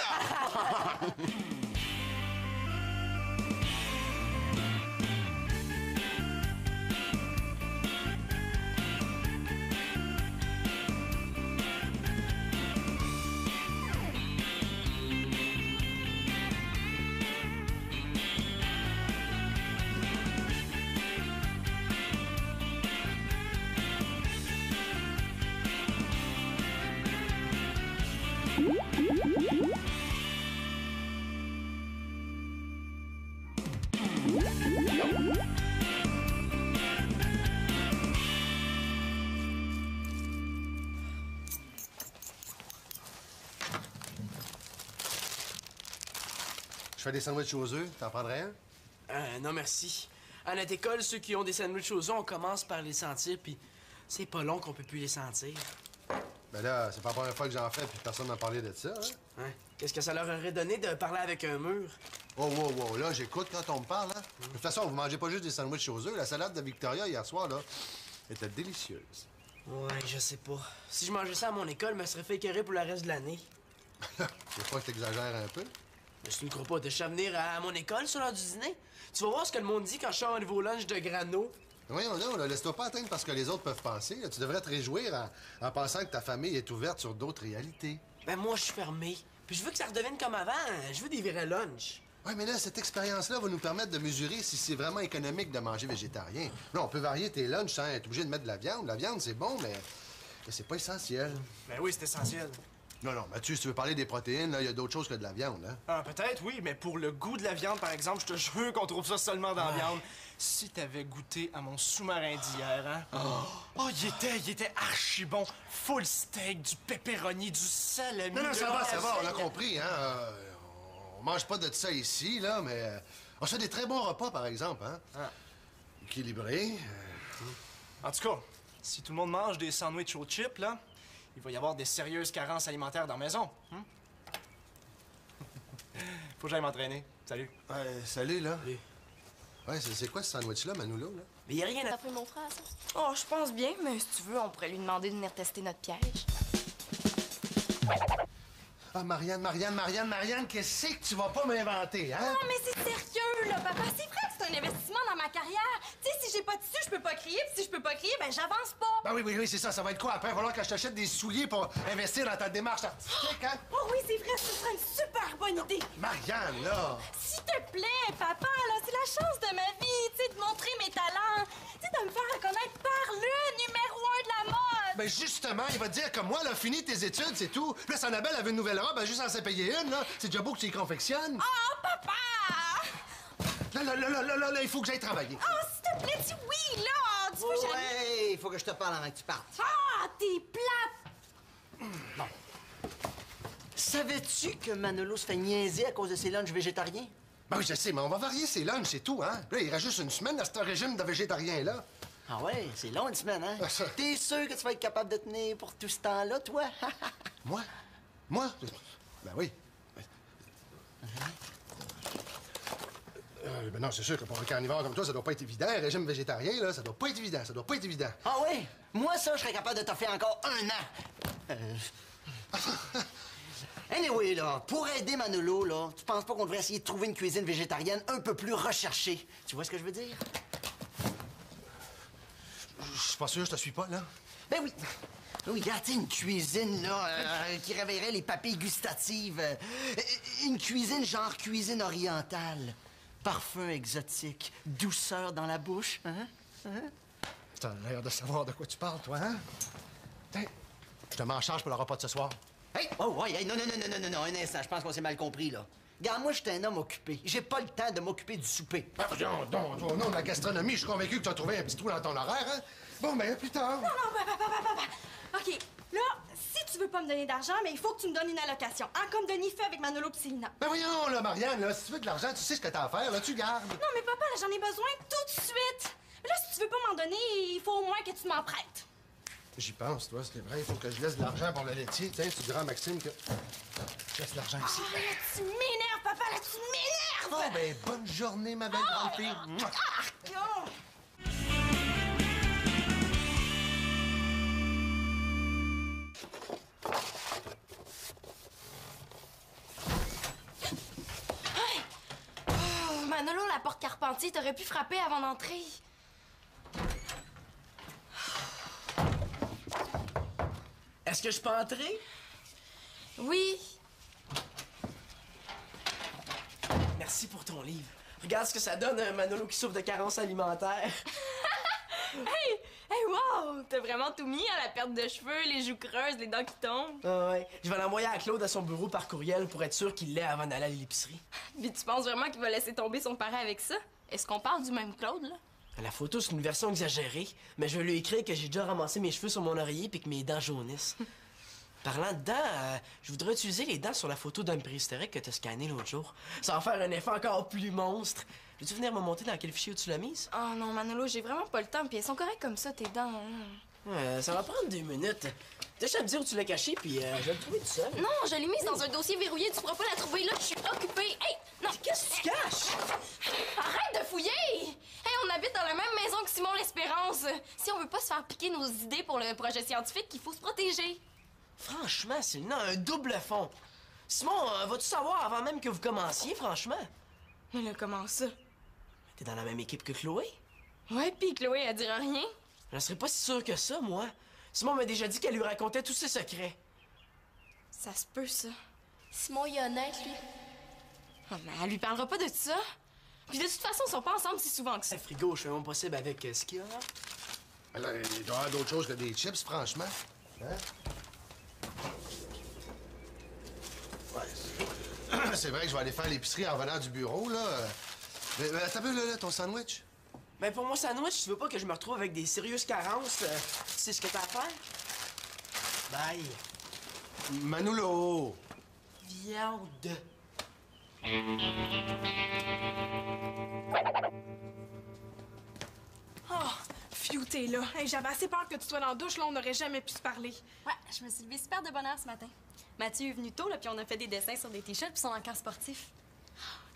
Je fais des sandwichs aux œufs. T'en prendrais un? Non, merci. À notre école, ceux qui ont des sandwichs aux œufs, on commence par les sentir, puis c'est pas long qu'on peut plus les sentir. Ben là, c'est pas la première fois que j'en fais, puis personne n'a parlé de ça, hein? Hein? Qu'est-ce que ça leur aurait donné de parler avec un mur? Oh, wow, là, j'écoute quand on me parle, hein? De toute façon, vous mangez pas juste des sandwichs aux œufs. La salade de Victoria, hier soir, là, était délicieuse. Ouais, je sais pas. Si je mangeais ça à mon école, je me serais fait écœurer pour le reste de l'année. Faut pas que t'exagères un peu? Mais si tu me crois pas, t'as venir à mon école sur l'heure du dîner? Tu vas voir ce que le monde dit quand je sors un nouveau lunch de grano. Voyons là, laisse-toi pas atteindre parce que les autres peuvent penser. Là. Tu devrais te réjouir en pensant que ta famille est ouverte sur d'autres réalités. Ben moi, je suis fermé. Puis je veux que ça redevienne comme avant. Je veux des vrais lunchs. Oui, mais là, cette expérience-là va nous permettre de mesurer si c'est vraiment économique de manger végétarien. Là, on peut varier tes lunchs sans être obligé de mettre de la viande. La viande, c'est bon, mais c'est pas essentiel. Ben oui, c'est essentiel. Non, Mathieu, si tu veux parler des protéines, là, il y a d'autres choses que de la viande, hein? Ah, peut-être, oui, mais pour le goût de la viande, par exemple, je te jure qu'on trouve ça seulement dans la viande. Si t'avais goûté à mon sous-marin d'hier, hein? Oh, il était archi bon. Full steak, du pepperoni, du salami. Non, ça va, on a compris, hein? On mange pas de ça ici, là, mais on se fait des très bons repas, par exemple, hein? Équilibrés. En tout cas, si tout le monde mange des sandwichs aux chips, là, il va y avoir des sérieuses carences alimentaires dans la maison. Faut que j'aille m'entraîner. Salut. Salut, là. Salut. Ouais, c'est quoi ce sandwich-là, Manolo, là? Mais y a rien à... T'as pris mon frère, ça? Oh, je pense bien, mais si tu veux, on pourrait lui demander de venir tester notre piège. Ah, Marianne, qu'est-ce que tu vas pas m'inventer, hein? Non, mais c'est sérieux, là, papa. C'est vrai que c'est un investissement dans ma carrière. Tu sais, si j'ai pas de tissu, je peux pas crier. Puis si je peux pas crier, ben j'avance pas. Ben oui, c'est ça. Ça va être quoi après? Il va falloir que je t'achète des souliers pour investir dans ta démarche artistique, hein? Oh oui, c'est vrai, ce serait une super bonne idée. Marianne, là! S'il te plaît, papa, là, c'est la chance de ma vie, tu sais, de montrer mes talents. Tu sais, de me faire reconnaître par le numéro 1 de la mode. Ben justement, il va te dire comme moi, là, finis tes études, c'est tout. Puis là, si Annabelle avait une nouvelle robe, ben juste en s'est payer une, là. C'est déjà beau que tu y confectionnes. Oh, papa! Là, il faut que j'aille travailler. Oh, s'il te plaît, dis oui, là! Tu veux jamais... Ouais, il faut que je te parle avant que tu partes. Ah, t'es plate! Bon. Savais-tu que Manolo se fait niaiser à cause de ses lunchs végétariens? Ben oui, je sais, mais on va varier ses lunchs, c'est tout, hein? Là, il reste juste une semaine dans ce régime de végétarien-là. Ah ouais, c'est long une semaine, hein? T'es sûr que tu vas être capable de tenir pour tout ce temps-là, toi? Moi? Ben oui. Ben non, c'est sûr que pour un carnivore comme toi, ça doit pas être évident. Un régime végétarien, là, ça doit pas être évident. Ah ouais? Moi, ça, je serais capable de te faire encore 1 an. Anyway, là, pour aider Manolo, là, tu penses pas qu'on devrait essayer de trouver une cuisine végétarienne un peu plus recherchée? Tu vois ce que je veux dire? Je suis pas sûr, je te suis pas, là. Ben oui. Oui, regarde, une cuisine, là, qui réveillerait les papilles gustatives. Une cuisine genre cuisine orientale. Parfum exotique, douceur dans la bouche, hein? T'as l'air de savoir de quoi tu parles, toi, hein? Je te mets en charge pour le repas de ce soir. Hey! Oh, ouais, hey, non, un instant, je pense qu'on s'est mal compris, là. Regarde, moi, je suis un homme occupé. J'ai pas le temps de m'occuper du souper. Ah, non, au nom de la gastronomie, je suis convaincu que tu as trouvé un petit trou dans ton horaire, hein? Bon, ben, plus tard. Non, OK, là, si tu veux pas me donner d'argent, mais il faut que tu me donnes une allocation. Hein, comme Denis fait avec Manolo pis Célina. Ben voyons, là, Marianne, là, si tu veux de l'argent, tu sais ce que t'as à faire, là, tu gardes. Non, mais papa, là, j'en ai besoin tout de suite. Là, si tu veux pas m'en donner, il faut au moins que tu m'en prêtes. J'y pense, toi, c'est vrai, il faut que je laisse de l'argent pour le laitier. Tiens, tu diras à Maxime que... Je laisse l'argent ici. Ah, là, tu m'énerves, papa, là, tu m'énerves! Oh, ben, bonne journée, ma belle grande fille. Oh, Manolo, la porte Carpentier, t'aurais pu frapper avant d'entrer. Est-ce que je peux entrer? Oui. Merci pour ton livre. Regarde ce que ça donne, un Manolo qui souffre de carence alimentaire. Hey, wow! T'as vraiment tout mis, hein, la perte de cheveux, les joues creuses, les dents qui tombent. Ah ouais. Je vais l'envoyer à Claude à son bureau par courriel pour être sûr qu'il l'ait avant d'aller à l'épicerie. Puis tu penses vraiment qu'il va laisser tomber son père avec ça? Est-ce qu'on parle du même Claude, là? La photo, c'est une version exagérée, mais je vais lui écrire que j'ai déjà ramassé mes cheveux sur mon oreiller puis que mes dents jaunissent. Parlant de dents, je voudrais utiliser les dents sur la photo d'un préhistorique que t'as scanné l'autre jour. Ça va faire un effet encore plus monstre. Veux-tu venir me monter dans quel fichier où tu l'as mise? Oh non, Manolo, j'ai vraiment pas le temps, puis elles sont correctes comme ça, tes dents. Ça va prendre 2 minutes. T'as juste à me dire où tu l'as caché, puis je vais le trouver tout seul. Non, je l'ai mise dans un dossier verrouillé, tu pourras pas la trouver là, je suis occupée. Hey, non! Qu'est-ce que tu caches? Arrête de fouiller! Hey, on habite dans la même maison que Simon l'Espérance. Si on veut pas se faire piquer nos idées pour le projet scientifique, il faut se protéger. Franchement, c'est un double fond. Simon, vas-tu savoir avant même que vous commenciez, franchement? Mais là, comment ça? T'es dans la même équipe que Chloé? Ouais, pis Chloé, elle dira rien. Je serais pas si sûr que ça, moi. Simon m'a déjà dit qu'elle lui racontait tous ses secrets. Ça se peut, ça. Simon, il est honnête, lui. Oh, mais elle lui parlera pas de ça. Puis de toute façon, ils sont pas ensemble si souvent que ça. Le frigo, je fais mon possible avec ce qu'il y a. Alors, il doit y avoir d'autres choses que des chips, franchement. Hein? Ouais, c'est vrai que je vais aller faire l'épicerie en revenant du bureau, là. Mais t'as vu, là, ton sandwich? Ben, pour mon sandwich, tu veux pas que je me retrouve avec des sérieuses carences? C'est ce que t'as à faire? Bye. Manolo! Viande. Oh, Fiu, t'es là. Hey, j'avais assez peur que tu sois dans la douche, là, on n'aurait jamais pu se parler. Ouais, je me suis levée super de bonne heure ce matin. Mathieu est venu tôt, là, puis on a fait des dessins sur des t-shirts puis son encart sportif.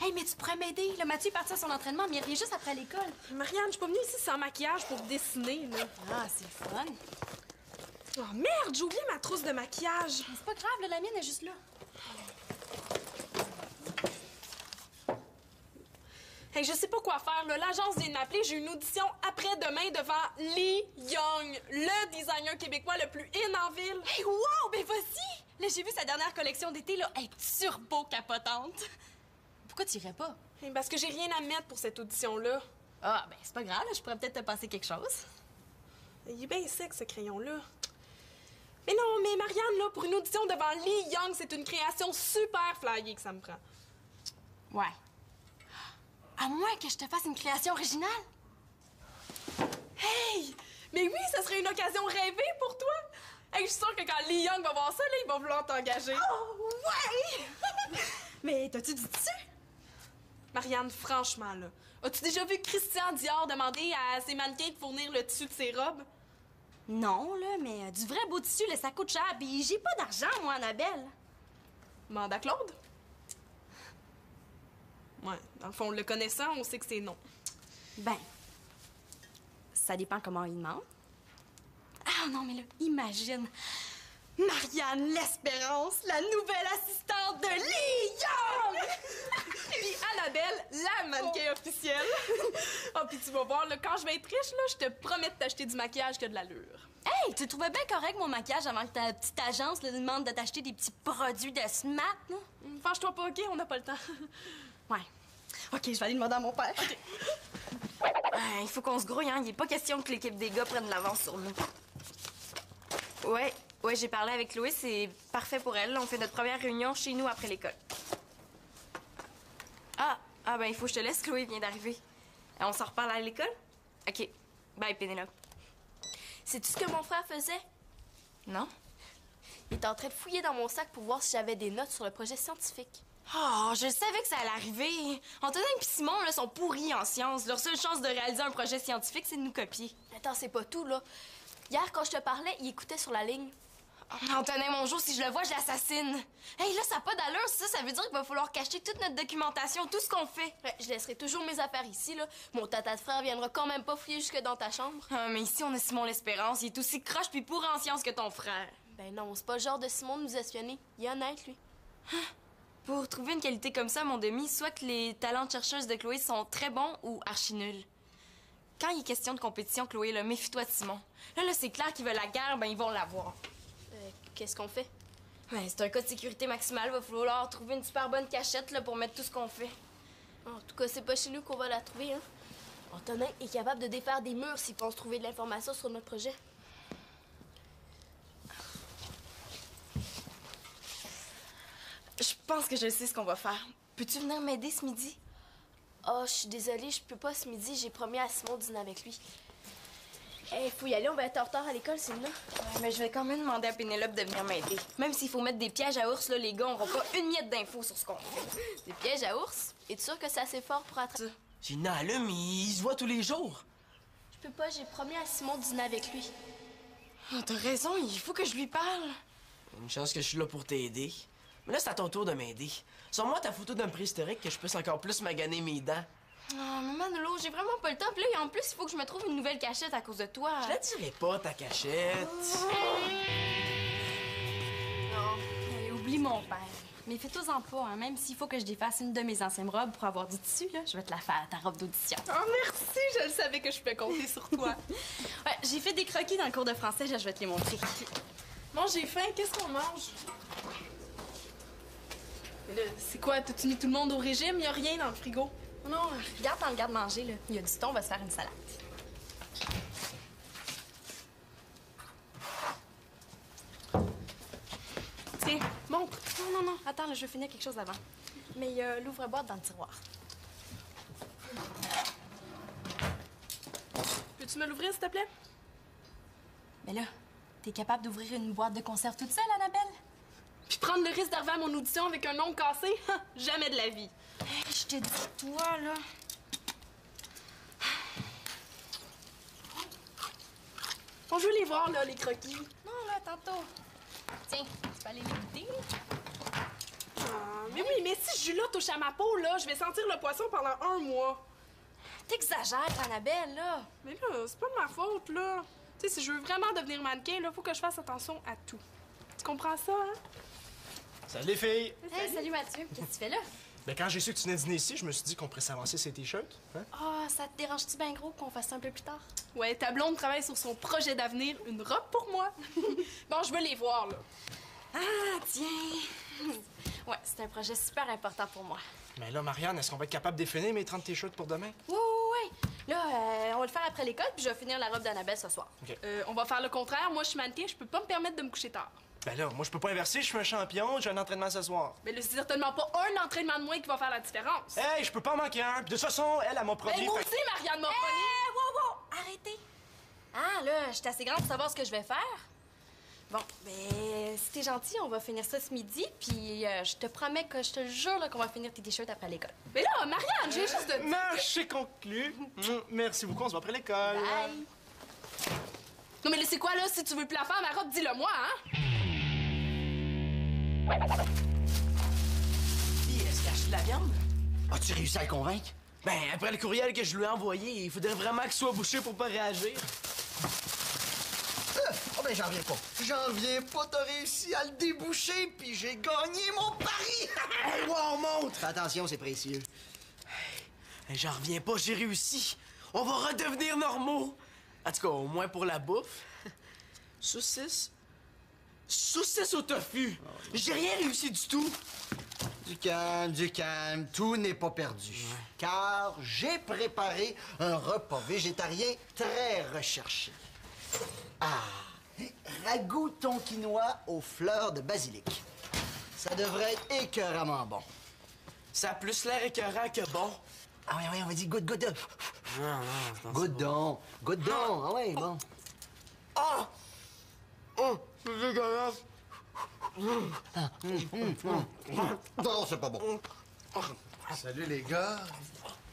Hey, mais tu pourrais m'aider. Là, Mathieu est parti à son entraînement, mais il revient juste après l'école. Marianne, je suis pas venue ici sans maquillage pour dessiner, là. Ah, c'est fun. Oh merde, j'ai oublié ma trousse de maquillage. Mais c'est pas grave, là, la mienne est juste là. Hey, je sais pas quoi faire, là. L'agence vient de m'appeler. J'ai une audition après-demain devant Lee Young, le designer québécois le plus in en ville. Hey, wow! Ben vas-y! Là, j'ai vu sa dernière collection d'été, là, elle est turbo capotante. Pourquoi tu irais pas? Hey, parce que j'ai rien à mettre pour cette audition-là. Ah, ben c'est pas grave, là, je pourrais peut-être te passer quelque chose. Il est bien sec, ce crayon-là. Mais non, mais Marianne, là, pour une audition devant Lee Young, c'est une création super flyée que ça me prend. Ouais. À moins que je te fasse une création originale. Hey! Mais oui, ça serait une occasion rêvée pour toi! Hey, je suis sûre que quand Lee Young va voir ça, là, il va vouloir t'engager. Oh, ouais! Mais t'as-tu du tissu? Marianne, franchement, là, as-tu déjà vu Christian Dior demander à ses mannequins de fournir le tissu de ses robes? Non, là, mais du vrai beau tissu, là, ça coûte cher. Puis j'ai pas d'argent, moi, Annabelle. Mande à Claude? Ouais, dans le fond, le connaissant, on sait que c'est non. Ben, ça dépend comment il demande. Ah non, mais là, imagine. Marianne l'Espérance, la nouvelle assistante de Lee Young! Puis Annabelle, la mannequin officielle. Oh, puis tu vas voir, là, quand je vais être riche, là, je te promets de t'acheter du maquillage qui a de l'allure. Hey, tu trouvais bien correct mon maquillage avant que ta petite agence là, demande de t'acheter des petits produits de smart, là? Fâche-toi pas, OK? On n'a pas le temps. Ouais. OK, je vais aller demander à mon père. OK. Il faut qu'on se grouille, hein. Il n'est pas question que l'équipe des gars prenne l'avance sur nous. Ouais, Ouais, j'ai parlé avec Chloé, c'est parfait pour elle. On fait notre première réunion chez nous après l'école. Ah, ben il faut que je te laisse, Chloé vient d'arriver. On s'en reparle à l'école? OK. Bye, Pénélope. Sais-tu ce que mon frère faisait? Non? Il était en train de fouiller dans mon sac pour voir si j'avais des notes sur le projet scientifique. Oh, je savais que ça allait arriver. Antonin et Simon, là, sont pourris en sciences. Leur seule chance de réaliser un projet scientifique, c'est de nous copier. Attends, c'est pas tout, là. Hier, quand je te parlais, il écoutait sur la ligne. Antonin, mon jour, si je le vois, je l'assassine. Hey, là, ça n'a pas d'allure, ça veut dire qu'il va falloir cacher toute notre documentation, tout ce qu'on fait. Ouais, je laisserai toujours mes affaires ici, là. Mon tata de frère viendra quand même pas fouiller jusque dans ta chambre. Ah, mais ici, on a Simon l'Espérance. Il est aussi croche puis pourri en sciences que ton frère. Ben non, c'est pas le genre de Simon de nous espionner. Il est honnête, lui. Pour trouver une qualité comme ça, mon demi, soit que les talents de chercheuse de Chloé sont très bons ou archi nuls. Quand il est question de compétition, Chloé, là, méfie-toi de Simon. Là, c'est clair qu'ils veulent la guerre, ben ils vont l'avoir. Qu'est-ce qu'on fait? Ouais, c'est un cas de sécurité maximale. Va falloir trouver une super bonne cachette là, pour mettre tout ce qu'on fait. En tout cas, c'est pas chez nous qu'on va la trouver, hein? Antonin est capable de défaire des murs s'il pense trouver de l'information sur notre projet. Je pense que je sais ce qu'on va faire. Peux-tu venir m'aider ce midi? Oh, je suis désolée, je peux pas ce midi. J'ai promis à Simon de dîner avec lui. Hey, faut y aller, on va être en retard à l'école, c'est là. Ouais, mais je vais quand même demander à Pénélope de venir m'aider. Même s'il faut mettre des pièges à ours, là, les gars n'auront pas une miette d'infos sur ce qu'on fait. Des pièges à ours? Es-tu sûr que c'est assez fort pour attraper? Gina, là, mais il se voit tous les jours. Je peux pas, j'ai promis à Simon de dîner avec lui. Oh, t'as raison, il faut que je lui parle. Une chance que je suis là pour t'aider. Mais là, c'est à ton tour de m'aider. Sors-moi ta photo d'un préhistorique que je puisse encore plus maganer mes dents. Oh, mais Manolo, j'ai vraiment pas le temps. Puis là, en plus, il faut que je me trouve une nouvelle cachette à cause de toi. Je la dirai pas, ta cachette. Non. Oublie mon père. Mais fais-toi-en pas, hein. Même s'il faut que je défasse une de mes anciennes robes pour avoir du tissu, là, je vais te la faire, ta robe d'audition. Oh, merci! Je le savais que je pouvais compter sur toi. Ouais, j'ai fait des croquis dans le cours de français, là, je vais te les montrer. Bon, j'ai faim. Qu'est-ce qu'on mange? Mais là, c'est quoi? T'as-tu mis tout le monde au régime? Y a rien dans le frigo. Non, regarde dans le garde-manger, là. Il y a du thon, on va se faire une salade. Tiens, montre. Non, attends, là, je veux finir quelque chose avant. Mais il y a l'ouvre-boîte dans le tiroir. Peux-tu me l'ouvrir, s'il te plaît? Mais là, t'es capable d'ouvrir une boîte de conserve toute seule, Annabelle? Puis prendre le risque d'arriver à mon audition avec un ongle cassé? Jamais de la vie. Hey, je te dis, toi, là... On veut les voir, là, les croquis. Non, là, tantôt. Tiens, tu peux aller les goûter. Mais oui, mais si Julia touche à ma peau, là, je vais sentir le poisson pendant 1 mois. T'exagères, Annabelle, là. Mais là, c'est pas de ma faute, là. Tu sais, si je veux vraiment devenir mannequin, là, faut que je fasse attention à tout. Tu comprends ça, hein? Salut les filles! Hey, salut Mathieu. Qu'est-ce que tu fais là? Ben quand j'ai su que tu venais dîner ici, je me suis dit qu'on pourrait s'avancer ces t-shirts. Hein? Ah, ça te dérange-tu bien gros qu'on fasse ça un peu plus tard? Ouais, ta blonde travaille sur son projet d'avenir, une robe pour moi. Bon, je veux les voir, là. Ah, tiens! Ouais, c'est un projet super important pour moi. Mais là, Marianne, est-ce qu'on va être capable de définir mes 30 t-shirts pour demain? Oui. Là, on va le faire après l'école, puis je vais finir la robe d'Annabelle ce soir. OK. On va faire le contraire. Moi, je suis mannequin, je peux pas me permettre de me coucher tard. Ben là, moi, je peux pas inverser, je suis un champion, j'ai un entraînement ce soir. Mais là, c'est certainement pas un entraînement de moins qui va faire la différence. Hey, je peux pas en manquer un. Puis de toute façon, elle m'a promis. Ben, moi fait- aussi, Marianne m'a promis. Wow! Arrêtez! Ah, là, je suis assez grande pour savoir ce que je vais faire. Bon, ben, si t'es gentil, on va finir ça ce midi, puis je te promets que je te jure là, qu'on va finir tes t-shirts après l'école. Mais là, Marianne, j'ai juste de... Marché conclu. Merci beaucoup, on se voit après l'école. Bye! Non, mais là, c'est quoi, là? Si tu veux plus la faire, ma robe, dis-le moi, hein? Puis, est-ce qu'il a acheté de la viande? As-tu réussi à le convaincre? Ben, après le courriel que je lui ai envoyé, il faudrait vraiment qu'il soit bouché pour pas réagir. Oh ben j'en reviens pas. J'en reviens pas, t'as réussi à le déboucher, puis j'ai gagné mon pari! Hey, wow, montre! Fais attention, c'est précieux. Hey, j'en reviens pas, j'ai réussi. On va redevenir normaux. En tout cas, au moins pour la bouffe. Saucisse. Saucisse au tofu. J'ai rien réussi du tout. Du calme, tout n'est pas perdu. Car j'ai préparé un repas végétarien très recherché. Ah, ragoût tonkinois aux fleurs de basilic. Ça devrait être écœuramment bon. Ça a plus l'air écœurant que bon. Ah oui, on va dire goûte. Non, Goûte donc. Ah oui, bon. Ah! Oh, c'est dégueulasse. Non, c'est pas bon. Salut, les gars.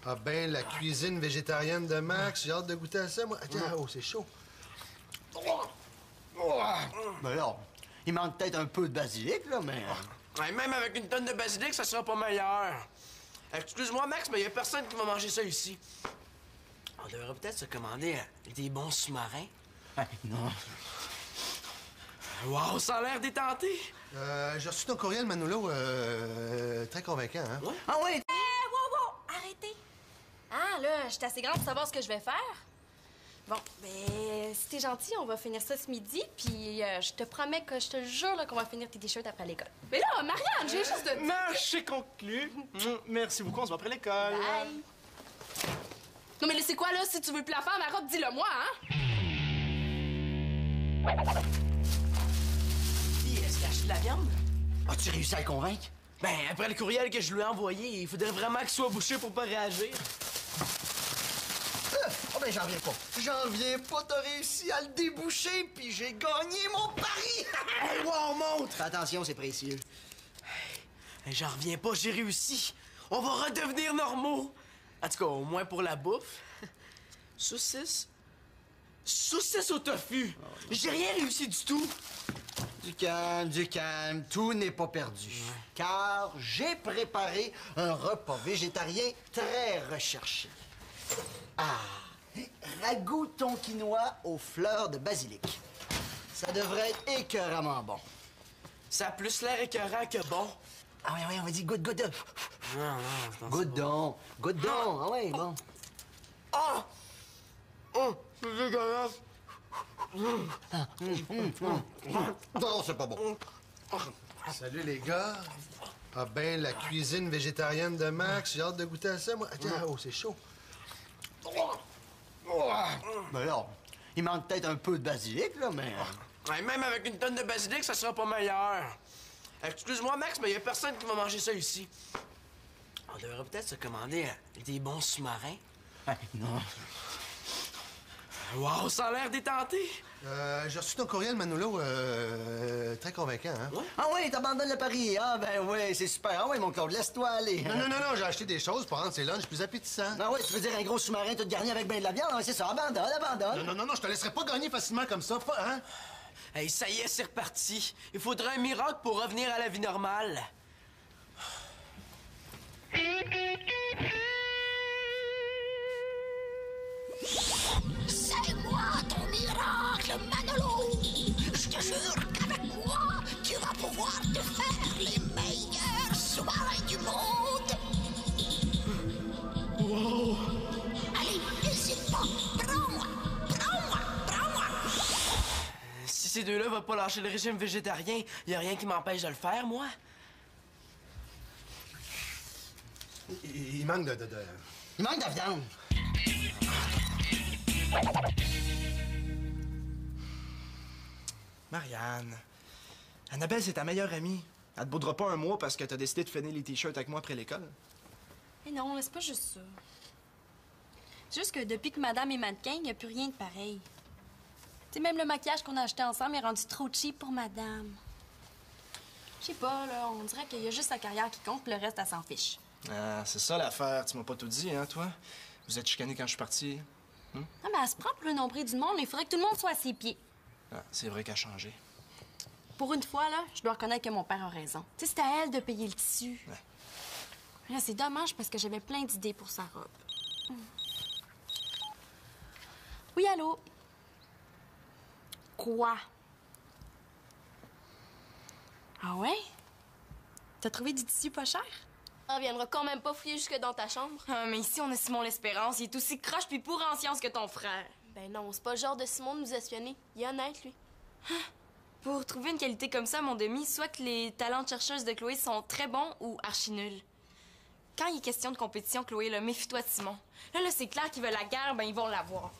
Ah ben, la cuisine végétarienne de Max, j'ai hâte de goûter à ça, moi. Attends, oh, c'est chaud. Ben là, il manque peut-être un peu de basilic, là, mais... Ouais, même avec une tonne de basilic, ça sera pas meilleur. Excuse-moi, Max, mais il y a personne qui va manger ça ici. On devrait peut-être se commander des bons sous-marins. Non. Wow, ça a l'air détenté. J'ai reçu ton courriel, Manolo, très convaincant, hein? Ouais? Ah oui! Wow! Arrêtez! Ah, là, je suis assez grande pour savoir ce que je vais faire. Bon, ben, si t'es gentil, on va finir ça ce midi, puis je te promets que je te jure là, qu'on va finir tes t-shirts après l'école. Mais là, Marianne, j'ai juste de... Marché conclu. Merci beaucoup, on se voit après l'école. Bye! Non, mais là, c'est quoi, là? Si tu veux plus la faire, ma robe, dis-le-moi, hein? Est-ce qu'il a acheté de la viande? As-tu réussi à le convaincre? Ben, après le courriel que je lui ai envoyé, il faudrait vraiment qu'il soit bouché pour pas réagir. Oh ben, j'en viens pas, t'as réussi à le déboucher, puis j'ai gagné mon pari! Hey, wow, monte! Fais attention, c'est précieux. Hey, j'en reviens pas, j'ai réussi. On va redevenir normaux. En tout cas, au moins pour la bouffe. Saucisse au tofu. J'ai rien réussi du tout. Du calme, tout n'est pas perdu. Car j'ai préparé un repas végétarien très recherché. Ah, ragoût tonkinois aux fleurs de basilic. Ça devrait être écœuramment bon. Ça a plus l'air écœurant que bon. Ah oui, on va dire goûte. Non, Goûte donc. Ah oui, bon. Ah! Oh, c'est dégueulasse. Non, c'est pas bon. Salut, les gars. Ah ben, la cuisine végétarienne de Max, j'ai hâte de goûter à ça, moi. Attends, oh, c'est chaud. Ben là, il manque peut-être un peu de basilic, là, mais... Ouais, même avec une tonne de basilic, ça sera pas meilleur. Excuse-moi, Max, mais il y a personne qui va manger ça ici. On devrait peut-être se commander des bons sous-marins. Non. Wow, ça a l'air détenté. J'ai reçu ton courriel, Manolo, très convaincant, hein? Ouais? Ah oui, t'abandonnes le pari. Ah ben oui, c'est super. Ah oui, mon Claude, laisse-toi aller. Non, j'ai acheté des choses pour rendre ces lunchs plus appétissants. Ah oui, tu veux dire un gros sous-marin tout garni avec ben de la viande? Ah, c'est ça, abandonne. Non, je te laisserai pas gagner facilement comme ça, hein? Hey, ça y est, c'est reparti. Il faudrait un miracle pour revenir à la vie normale. C'est moi ton miracle, Manolo. Je te jure qu'avec moi, tu vas pouvoir te faire les meilleurs sous-marins du monde. Wow! Allez, n'hésite pas. Prends-moi. Si ces deux-là veulent pas lâcher le régime végétarien, y a rien qui m'empêche de le faire, moi. Il manque de... Il manque de viande. Marianne, Annabelle, c'est ta meilleure amie. Elle te boudera pas un mois parce que t'as décidé de finir les t-shirts avec moi après l'école. Mais non, c'est pas juste ça. C'est juste que depuis que madame est mannequin, il n'y a plus rien de pareil. Tu sais, même le maquillage qu'on a acheté ensemble est rendu trop cheap pour madame. Je sais pas, là, on dirait qu'il y a juste sa carrière qui compte, puis le reste, elle s'en fiche. Ah, c'est ça l'affaire. Tu m'as pas tout dit, hein, toi? Vous êtes chicanés quand je suis parti. Ah, mais elle se prend pour le nombril du monde, il faudrait que tout le monde soit à ses pieds. Ah, c'est vrai qu'elle a changé. Pour une fois, là, je dois reconnaître que mon père a raison. Tu sais, c'est à elle de payer le tissu. Ouais. Là, c'est dommage parce que j'avais plein d'idées pour sa robe. Oui, allô? Quoi? Ah ouais? T'as trouvé du tissu pas cher? On viendra quand même pas fouiller jusque dans ta chambre. Ah, mais ici, on a Simon l'Espérance. Il est aussi croche puis pourri en sciences que ton frère. Ben non, c'est pas le genre de Simon de nous espionner. Il est honnête, lui. Pour trouver une qualité comme ça, mon demi, soit que les talents de chercheuse de Chloé sont très bons ou archi nuls. Quand il est question de compétition, Chloé, là, méfie-toi de Simon. Là, c'est clair qu'ils veulent la guerre, ben ils vont l'avoir.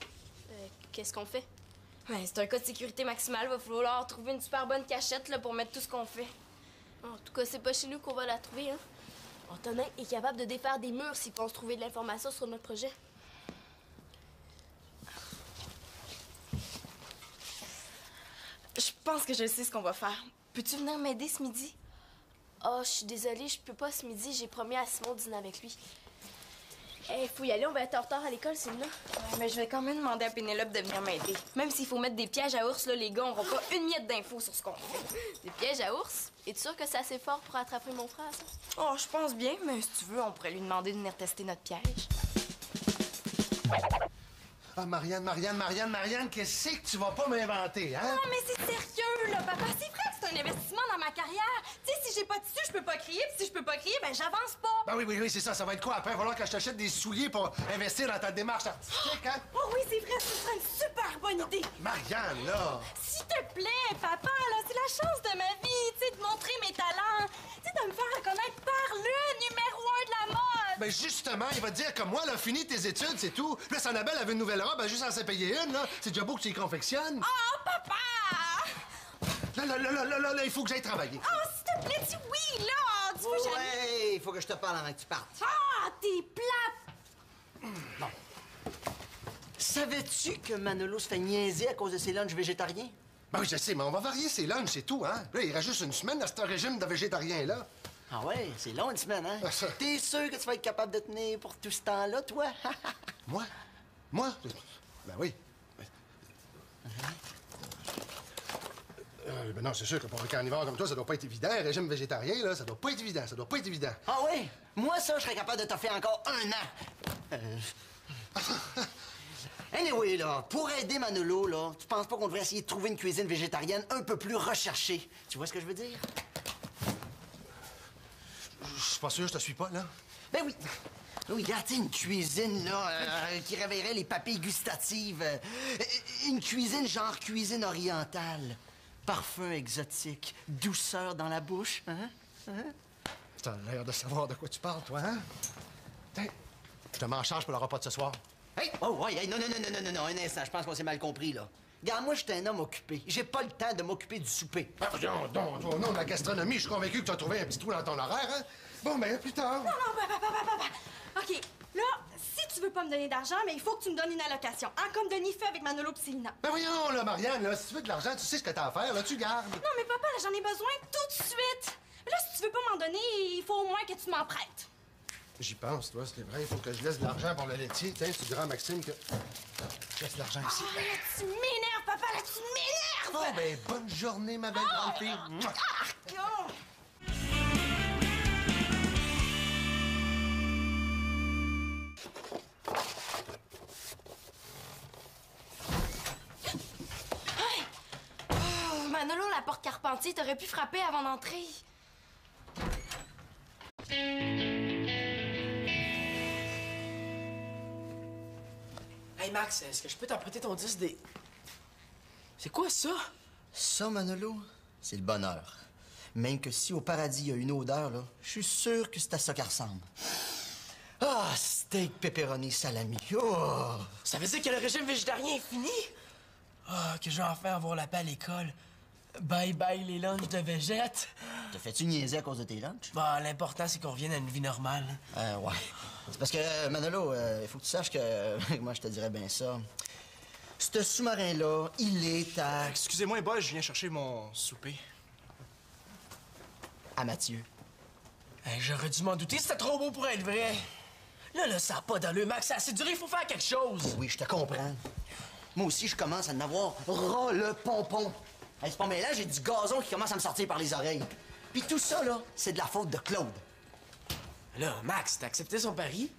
Qu'est-ce qu'on fait? Ouais, c'est un cas de sécurité maximale. Va falloir trouver une super bonne cachette là, pour mettre tout ce qu'on fait. En tout cas, c'est pas chez nous qu'on va la trouver, hein. Antonin est capable de défaire des murs s'il pense trouver de l'information sur notre projet. Je pense que je sais ce qu'on va faire. Peux-tu venir m'aider ce midi? Oh, je suis désolée, je peux pas ce midi. J'ai promis à Simon de dîner avec lui. Hey, faut y aller, on va être en retard à l'école, c'est là. Ouais, mais je vais quand même demander à Pénélope de venir m'aider. Même s'il faut mettre des pièges à ours, là, les gars n'auront pas une miette d'infos sur ce qu'on fait. Des pièges à ours? Es-tu sûr que c'est assez fort pour attraper mon frère, ça? Oh, je pense bien, mais si tu veux, on pourrait lui demander de venir tester notre piège. Ah, Marianne, qu'est-ce que tu vas pas m'inventer, hein? Non, mais c'est sérieux, là, papa. C'est vrai que c'est un investissement dans ma carrière. Tu sais, si j'ai pas de tissu, je peux pas crier. Puis si je peux pas crier, ben j'avance pas. Ben oui, c'est ça. Ça va être quoi après? Il va falloir que je t'achète des souliers pour investir dans ta démarche artistique, hein? Oh oui, c'est vrai, ce serait une super bonne idée. Marianne, là! S'il te plaît, papa, là, c'est la chance de ma vie, tu sais, de montrer mes talents. Tu sais, de me faire reconnaître par le numéro 1 de la mode. Ben justement, il va te dire comme moi, là, finis tes études, c'est tout. Puis là, Annabelle avait une nouvelle robe, ben juste en s'en payer une, là. C'est déjà beau que tu y confectionnes. Oh, papa! Là, il faut que j'aille travailler. Oh, s'il te plaît, dis oui, là! Tu veux que j'aille- Ouais, il faut que je te parle avant que tu partes. Ah, t'es plate! Bon. Savais-tu que Manolo se fait niaiser à cause de ses lunchs végétariens? Ben oui, je sais, mais on va varier ses lunchs, c'est tout, hein? Là, il reste juste une semaine dans ce régime de végétarien-là. Ah ouais, c'est long une semaine, hein? Ah, ça. T'es sûr que tu vas être capable de tenir pour tout ce temps-là, toi? Moi? Ben oui. Ben non, c'est sûr que pour un carnivore comme toi, ça doit pas être évident. Un régime végétarien, là, ça doit pas être évident. Ah ouais? Moi, ça, je serais capable de te faire encore 1 an. Anyway, là, pour aider Manolo, là, tu penses pas qu'on devrait essayer de trouver une cuisine végétarienne un peu plus recherchée? Tu vois ce que je veux dire? Je suis pas sûr, je te suis pas, là. Ben oui. Oui, regarde, tu sais, une cuisine, là, qui réveillerait les papilles gustatives. Une cuisine genre cuisine orientale. Parfum exotique, douceur dans la bouche, hein? T'as l'air de savoir de quoi tu parles, toi, hein? Tiens, je te mets en charge pour le repas de ce soir. Hey! Oh, ouais, hey, non, un instant, je pense qu'on s'est mal compris, là. Regarde, moi, je suis un homme occupé. J'ai pas le temps de m'occuper du souper. Ah, voyons donc, toi, au nom de la gastronomie, je suis convaincu que tu as trouvé un petit trou dans ton horaire, hein? Bon, ben, plus tard. Non, papa. OK, là, si tu veux pas me donner d'argent, mais il faut que tu me donnes une allocation. Hein, comme Denis fait avec Manolo et Célina. Ben voyons, là, Marianne, là, si tu veux de l'argent, tu sais ce que t'as à faire, là, tu gardes. Non, mais papa, là, j'en ai besoin tout de suite. Là, si tu veux pas m'en donner, il faut au moins que tu m'en prêtes. J'y pense, toi, c'est vrai, il faut que je laisse de l'argent pour le laitier. Tiens, tu diras à Maxime que... Je laisse de l'argent ici. Ah, là, tu m'énerves, papa, là, tu m'énerves! Oh, ben, bonne journée, ma belle grande fille. Mouah. Oh! Manolo, la porte Carpentier, t'aurais pu frapper avant d'entrer. Hey Max, est-ce que je peux t'emprunter ton disque des... C'est quoi ça? Ça, Manolo, c'est le bonheur. Même que si au paradis, il y a une odeur, là, je suis sûr que c'est à ça qu'elle ressemble. Ah, steak, pepperoni, salami. Oh! Ça veut dire que le régime végétarien est fini? Ah, que je vais enfin avoir la paix à l'école. Bye bye les lunchs de végète. Te fais-tu niaiser à cause de tes lunchs? Bah, l'important, c'est qu'on revienne à une vie normale. Ouais. C'est parce que, Manolo, il faut que tu saches que... moi, je te dirais bien ça. Ce sous-marin-là, il est à... Excusez-moi, boy, je viens chercher mon souper. à Mathieu. Hey, j'aurais dû m'en douter, c'était trop beau pour être vrai. Là, ça a pas d'allure, Max, c'est assez dur, il faut faire quelque chose. Oui, je te comprends. Moi aussi, je commence à en avoir ras le pompon. Hey, c'est pas mêlant, j'ai du gazon qui commence à me sortir par les oreilles. Puis tout ça, là, c'est de la faute de Claude. Là, Max, t'as accepté son pari?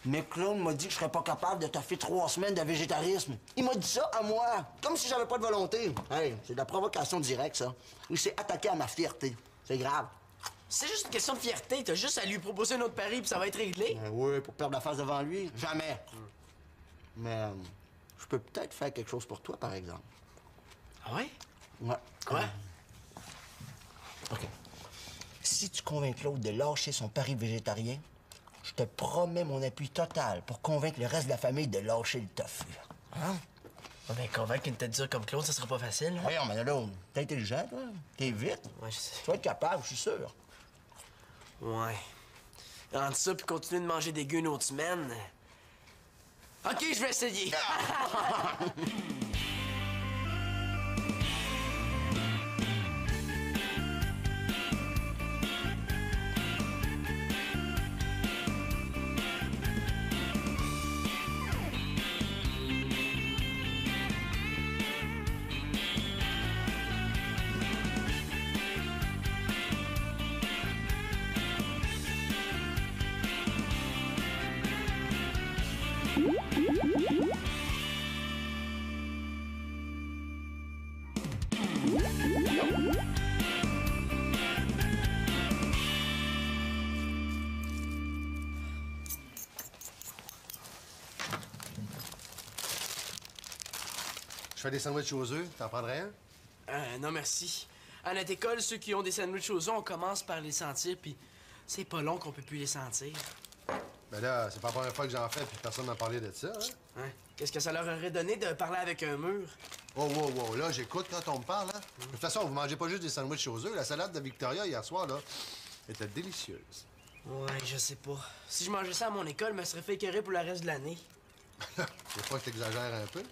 Mais Claude m'a dit que je serais pas capable de taffer 3 semaines de végétarisme. Il m'a dit ça à moi, comme si j'avais pas de volonté. Hey, c'est de la provocation directe, ça. Il s'est attaqué à ma fierté. C'est grave. C'est juste une question de fierté, t'as juste à lui proposer un autre pari puis ça va être réglé. Oui, pour perdre la face devant lui, jamais. Mais je peux peut-être faire quelque chose pour toi, par exemple. Ah ouais? Ouais. Quoi? OK. Si tu convaincs Claude de lâcher son pari végétarien, je te promets mon appui total pour convaincre le reste de la famille de lâcher le tofu. Hein? Ah ben, convaincre une tête dure comme Claude, ça sera pas facile. Hein? Voyons, Manolo, t'es intelligent, toi. T'es vite. Ouais, je sais. Tu vas être capable, je suis sûr. Ouais. Entre ça puis continuer de manger des gueux une autre semaine. OK, je vais essayer. Je fais des sandwichs aux œufs. T'en prendrais un? Non, merci. À notre école, ceux qui ont des sandwichs aux œufs, on commence par les sentir, puis c'est pas long qu'on peut plus les sentir. Ben là, c'est pas la première fois que j'en fais, puis personne m'a parlé de ça, hein? Hein? Qu'est-ce que ça leur aurait donné de parler avec un mur? Oh, wow, wow, là, j'écoute quand on me parle, hein? De toute façon, vous mangez pas juste des sandwichs aux œufs. La salade de Victoria, hier soir, là, était délicieuse. Ouais, je sais pas. Si je mangeais ça à mon école, je me serais fait écœurer pour le reste de l'année. Des fois que t'exagères un peu.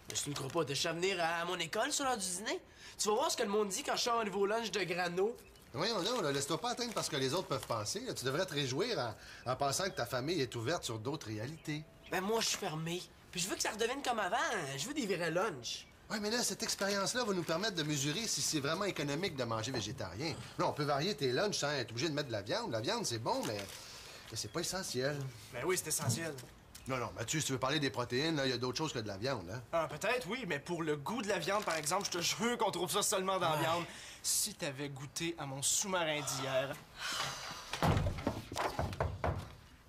Mais tu ne crois pas, t'es à venir à mon école sur l'heure du dîner? Tu vas voir ce que le monde dit quand je sors un nouveau lunch de grano. Voyons donc, là, laisse-toi pas atteindre parce que les autres peuvent penser. Là. Tu devrais te réjouir en pensant que ta famille est ouverte sur d'autres réalités. Ben moi, je suis fermé. Puis je veux que ça redevienne comme avant. Je veux des vrais lunchs. Oui, mais là, cette expérience-là va nous permettre de mesurer si c'est vraiment économique de manger végétarien. Là, on peut varier tes lunchs sans être obligé de mettre de la viande. La viande, c'est bon, mais c'est pas essentiel. Ben oui, c'est essentiel. Non, non, Mathieu, si tu veux parler des protéines, là, il y a d'autres choses que de la viande, hein? Ah, peut-être, oui, mais pour le goût de la viande, par exemple, je te jure qu'on trouve ça seulement dans la viande. Si t'avais goûté à mon sous-marin d'hier...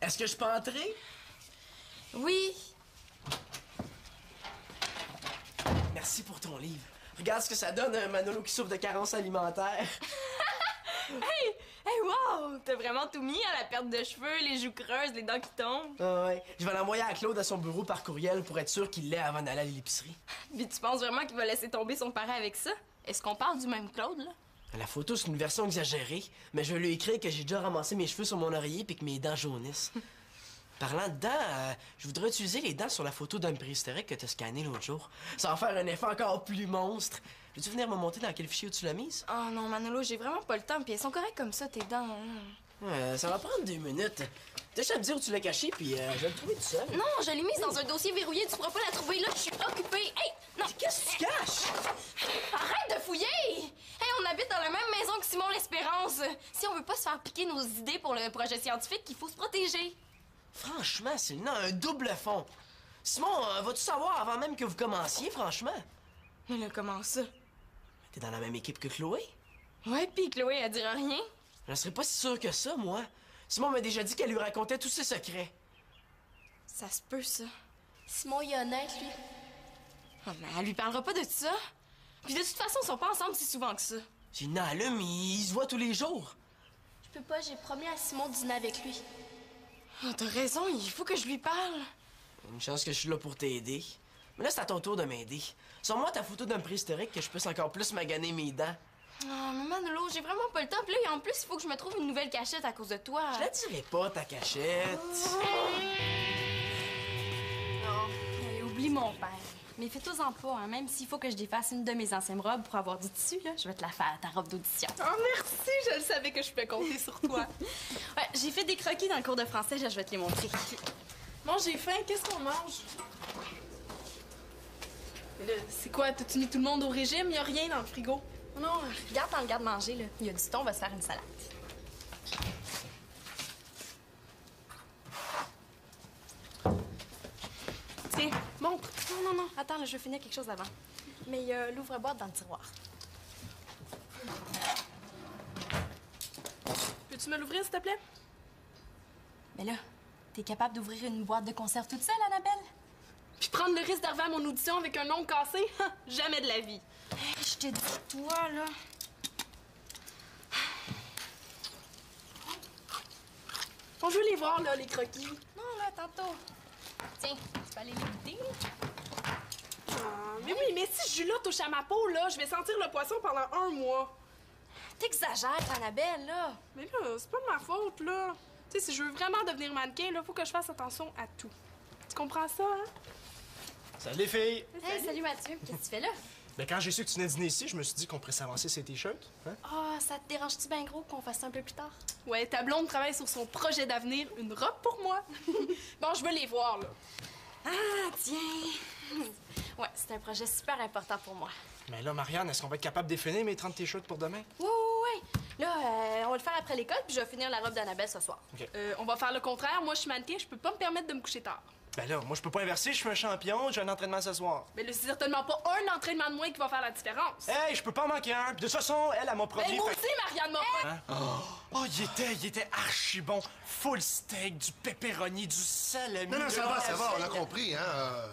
Est-ce que je peux entrer? Oui. Merci pour ton livre. Regarde ce que ça donne, un Manolo qui souffre de carence alimentaire. Hey! Hey, wow! T'as vraiment tout mis, hein? La perte de cheveux, les joues creuses, les dents qui tombent. Ah ouais. Je vais l'envoyer à Claude à son bureau par courriel pour être sûr qu'il l'ait avant d'aller à l'épicerie. Puis tu penses vraiment qu'il va laisser tomber son pari avec ça? Est-ce qu'on parle du même Claude, là? La photo, c'est une version exagérée, mais je vais lui écrire que j'ai déjà ramassé mes cheveux sur mon oreiller puis que mes dents jaunissent. Parlant de dents, je voudrais utiliser les dents sur la photo d'un préhistorique que t'as scanné l'autre jour. Ça va faire un effet encore plus monstre. Veux-tu venir me monter dans quel fichier où tu l'as mise? Oh non, Manolo, j'ai vraiment pas le temps, puis elles sont correctes comme ça, tes dents. Ça va prendre 2 minutes. T'as juste à me dire où tu l'as caché, puis je vais le trouver tout seul. Non, je l'ai mise dans un dossier verrouillé, tu pourras pas la trouver là, je suis occupée. Hey, non! Qu'est-ce que tu caches? Arrête de fouiller! Hey, on habite dans la même maison que Simon l'Espérance. Si on veut pas se faire piquer nos idées pour le projet scientifique, il faut se protéger. Franchement, c'est un double fond. Simon, vas-tu savoir avant même que vous commenciez, franchement? Mais là, comment ça? T'es dans la même équipe que Chloé? Ouais, pis Chloé, elle dira rien. Je serais pas si sûr que ça, moi. Simon m'a déjà dit qu'elle lui racontait tous ses secrets. Ça se peut, ça. Simon, il est honnête, lui. Oh, mais elle lui parlera pas de ça. Puis de toute façon, ils sont pas ensemble si souvent que ça. C'est une allume, ils se voient tous les jours. Je peux pas, j'ai promis à Simon de dîner avec lui. Oh, t'as raison, il faut que je lui parle. Une chance que je suis là pour t'aider. Mais là, c'est à ton tour de m'aider. Sors-moi ta photo d'un préhistorique que je puisse encore plus maganer mes dents. Oh, mais Manolo, j'ai vraiment pas le temps. Puis là, en plus, il faut que je me trouve une nouvelle cachette à cause de toi. Je la dirai pas, ta cachette. Non, hey, oublie mon père. Mais fais-toi-en pas, hein. Même s'il faut que je défasse une de mes anciennes robes pour avoir du tissu, là, je vais te la faire, ta robe d'audition. Oh, merci! Je le savais que je pouvais compter sur toi. Ouais, j'ai fait des croquis dans le cours de français, là, je vais te les montrer. Bon, j'ai faim. Qu'est-ce qu'on mange? Mais là, c'est quoi? T'as-tu mis tout le monde au régime? Y a rien dans le frigo. Non, regarde dans le garde-manger, là. Il y a du thon, on va se faire une salade. Tiens, montre. Non, attends, là, je veux finir quelque chose avant. Mais il y a l'ouvre-boîte dans le tiroir. Peux-tu me l'ouvrir, s'il te plaît? Mais là, t'es capable d'ouvrir une boîte de conserve toute seule, Annabelle? Puis prendre le risque d'arriver à mon audition avec un ongle cassé? Jamais de la vie. Hey, je te dis, toi, là... On veut les voir, là, les croquis. Non, là, tantôt. Tiens, tu peux aller les goûter. Ah. Mais oui, mais si Julia touche à ma peau, là, je vais sentir le poisson pendant 1 mois. T'exagères, Annabelle, là. Mais là, c'est pas de ma faute, là. Tu sais, si je veux vraiment devenir mannequin, là, faut que je fasse attention à tout. Tu comprends ça, hein? Salut les filles! Hey, salut Mathieu. Qu'est-ce que tu fais là? Ben, quand j'ai su que tu venais dîner ici, je me suis dit qu'on pourrait s'avancer ces t-shirts. Hein? Ah, ça te dérange-tu bien gros qu'on fasse ça un peu plus tard? Ouais, ta blonde travaille sur son projet d'avenir, une robe pour moi. Bon, je veux les voir, là. Ah, tiens! Ouais, c'est un projet super important pour moi. Mais là, Marianne, est-ce qu'on va être capable de définir mes 30 t-shirts pour demain? Oui. Là, on va le faire après l'école, puis je vais finir la robe d'Annabelle ce soir. OK. On va faire le contraire. Moi, je suis mannequin, je peux pas me permettre de me coucher tard. Ben là, moi, je peux pas inverser, je suis un champion, j'ai un entraînement ce soir. Mais là, c'est certainement pas un entraînement de moins qui va faire la différence. Hey, je peux pas en manquer un. Puis de toute façon, elle m'a produit. Ben, moi fait- aussi, Marianne m'a pas. Hein? Oh, il était archi bon. Full steak, du pepperoni, du salami. Non, ça va, on a compris. compris, hein.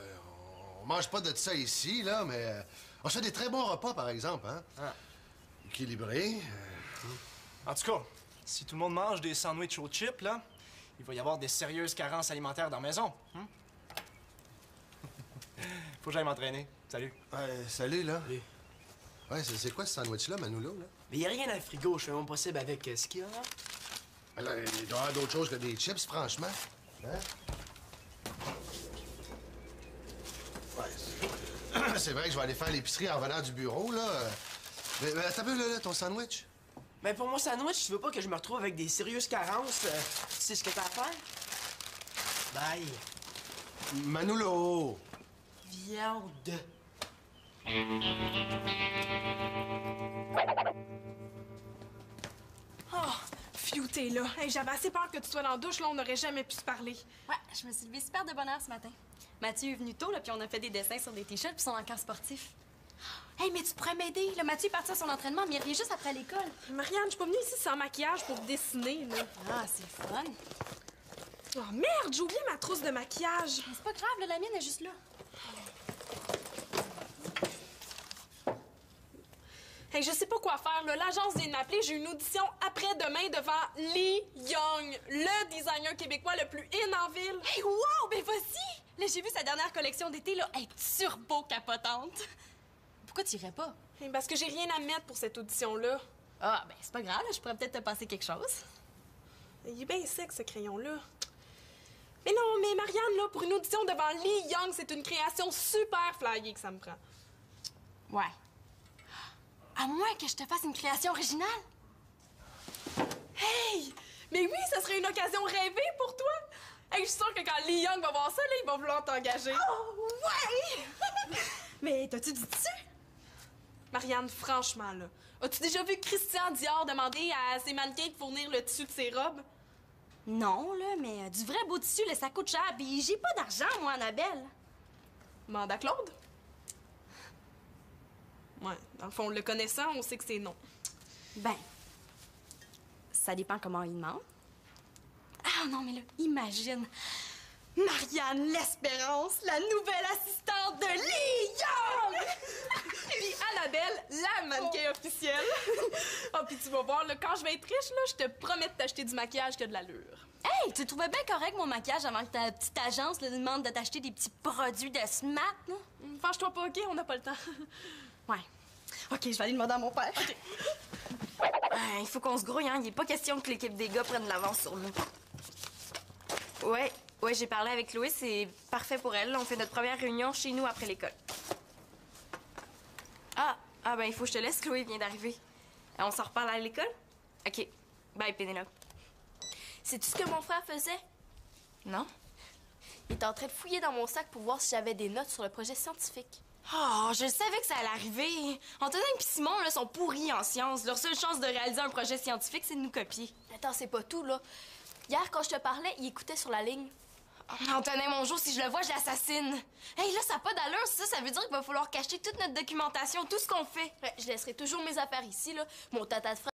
On mange pas de ça ici, là, mais on se fait des très bons repas, par exemple, hein. Ah. Équilibrés. En tout cas, si tout le monde mange des sandwichs aux chips, là, il va y avoir des sérieuses carences alimentaires dans la maison. Faut que j'aille m'entraîner. Salut. Salut, là. Salut. Ouais, c'est quoi ce sandwich-là, Manolo, là? Mais y a rien dans le frigo, je fais mon possible avec ce qu'il y a, là. Ben là, il doit y avoir d'autres choses que des chips, franchement. Hein? Ouais, c'est vrai que je vais aller faire l'épicerie en venant du bureau, là. Mais attends un peu, là, ton sandwich. Mais pour mon sandwich, tu veux pas que je me retrouve avec des sérieuses carences? Tu sais ce que t'as à faire? Bye. Manolo! Viande. Oh, Phew, t'es là. Hey, j'avais assez peur que tu sois dans la douche, là, on n'aurait jamais pu se parler. Ouais, je me suis levée super de bonne heure ce matin. Mathieu est venu tôt, là, puis on a fait des dessins sur des t-shirts, puis son encart sportif. Hey, mais tu pourrais m'aider. Le Mathieu est parti à son entraînement, mais il revient juste après l'école. Marianne, je suis pas venue ici sans maquillage pour dessiner, là. Ah, c'est fun. Oh merde, j'ai oublié ma trousse de maquillage. Mais c'est pas grave, là, la mienne est juste là. Hey, je sais pas quoi faire, là. L'agence vient de m'appeler. J'ai une audition après-demain devant Lee Young, le designer québécois le plus in en ville. Hey, wow! Ben vas-y! Là, j'ai vu sa dernière collection d'été, là, elle est turbo capotante. Pourquoi tu irais pas? Hey, parce que j'ai rien à mettre pour cette audition-là. Ah, ben c'est pas grave, là, je pourrais peut-être te passer quelque chose. Il est bien sec, ce crayon-là. Mais non, mais Marianne, là, pour une audition devant Lee Young, c'est une création super flyée que ça me prend. Ouais. À moins que je te fasse une création originale. Hey! Mais oui, ça serait une occasion rêvée pour toi! Hey, je suis sûre que quand Lee Young va voir ça, là, il va vouloir t'engager. Oh, ouais! Mais t'as-tu du dessus? Marianne, franchement, là, as-tu déjà vu Christian Dior demander à ses mannequins de fournir le tissu de ses robes? Non, là, mais du vrai beau tissu, là, ça coûte cher. Puis j'ai pas d'argent, moi, Annabelle. Manda Claude? Ouais, dans le fond, le connaissant, on sait que c'est non. Ben, ça dépend comment il demande. Ah non, mais là, imagine. Marianne L'Espérance, la nouvelle assistante de Lee Young! Puis Annabelle, la mannequin officielle. Oh, puis tu vas voir, là, quand je vais être riche, là, je te promets de t'acheter du maquillage qui a de l'allure. Hey, tu trouvais bien correct mon maquillage avant que ta petite agence là, nous demande de t'acheter des petits produits de smart, là? Fâche-toi pas, OK? On n'a pas le temps. Ouais. OK, je vais aller demander à mon père. OK. Il faut qu'on se grouille, hein. Il n'est pas question que l'équipe des gars prenne l'avance sur nous. Ouais, j'ai parlé avec Louis, c'est parfait pour elle. On fait notre première réunion chez nous après l'école. Ah, ben, il faut que je te laisse, Chloé vient d'arriver. On s'en reparle à l'école? OK. Bye, Pénélope. Sais-tu ce que mon frère faisait? Non? Il était en train de fouiller dans mon sac pour voir si j'avais des notes sur le projet scientifique. Oh, je savais que ça allait arriver. Antonin et Simon, là, sont pourris en sciences. Leur seule chance de réaliser un projet scientifique, c'est de nous copier. Attends, c'est pas tout, là. Hier, quand je te parlais, il écoutait sur la ligne. Antonin Mongeau, si je le vois, je l'assassine. Hey, là, ça n'a pas d'allure, ça veut dire qu'il va falloir cacher toute notre documentation, tout ce qu'on fait. Ouais, je laisserai toujours mes affaires ici, là. Mon tata de frère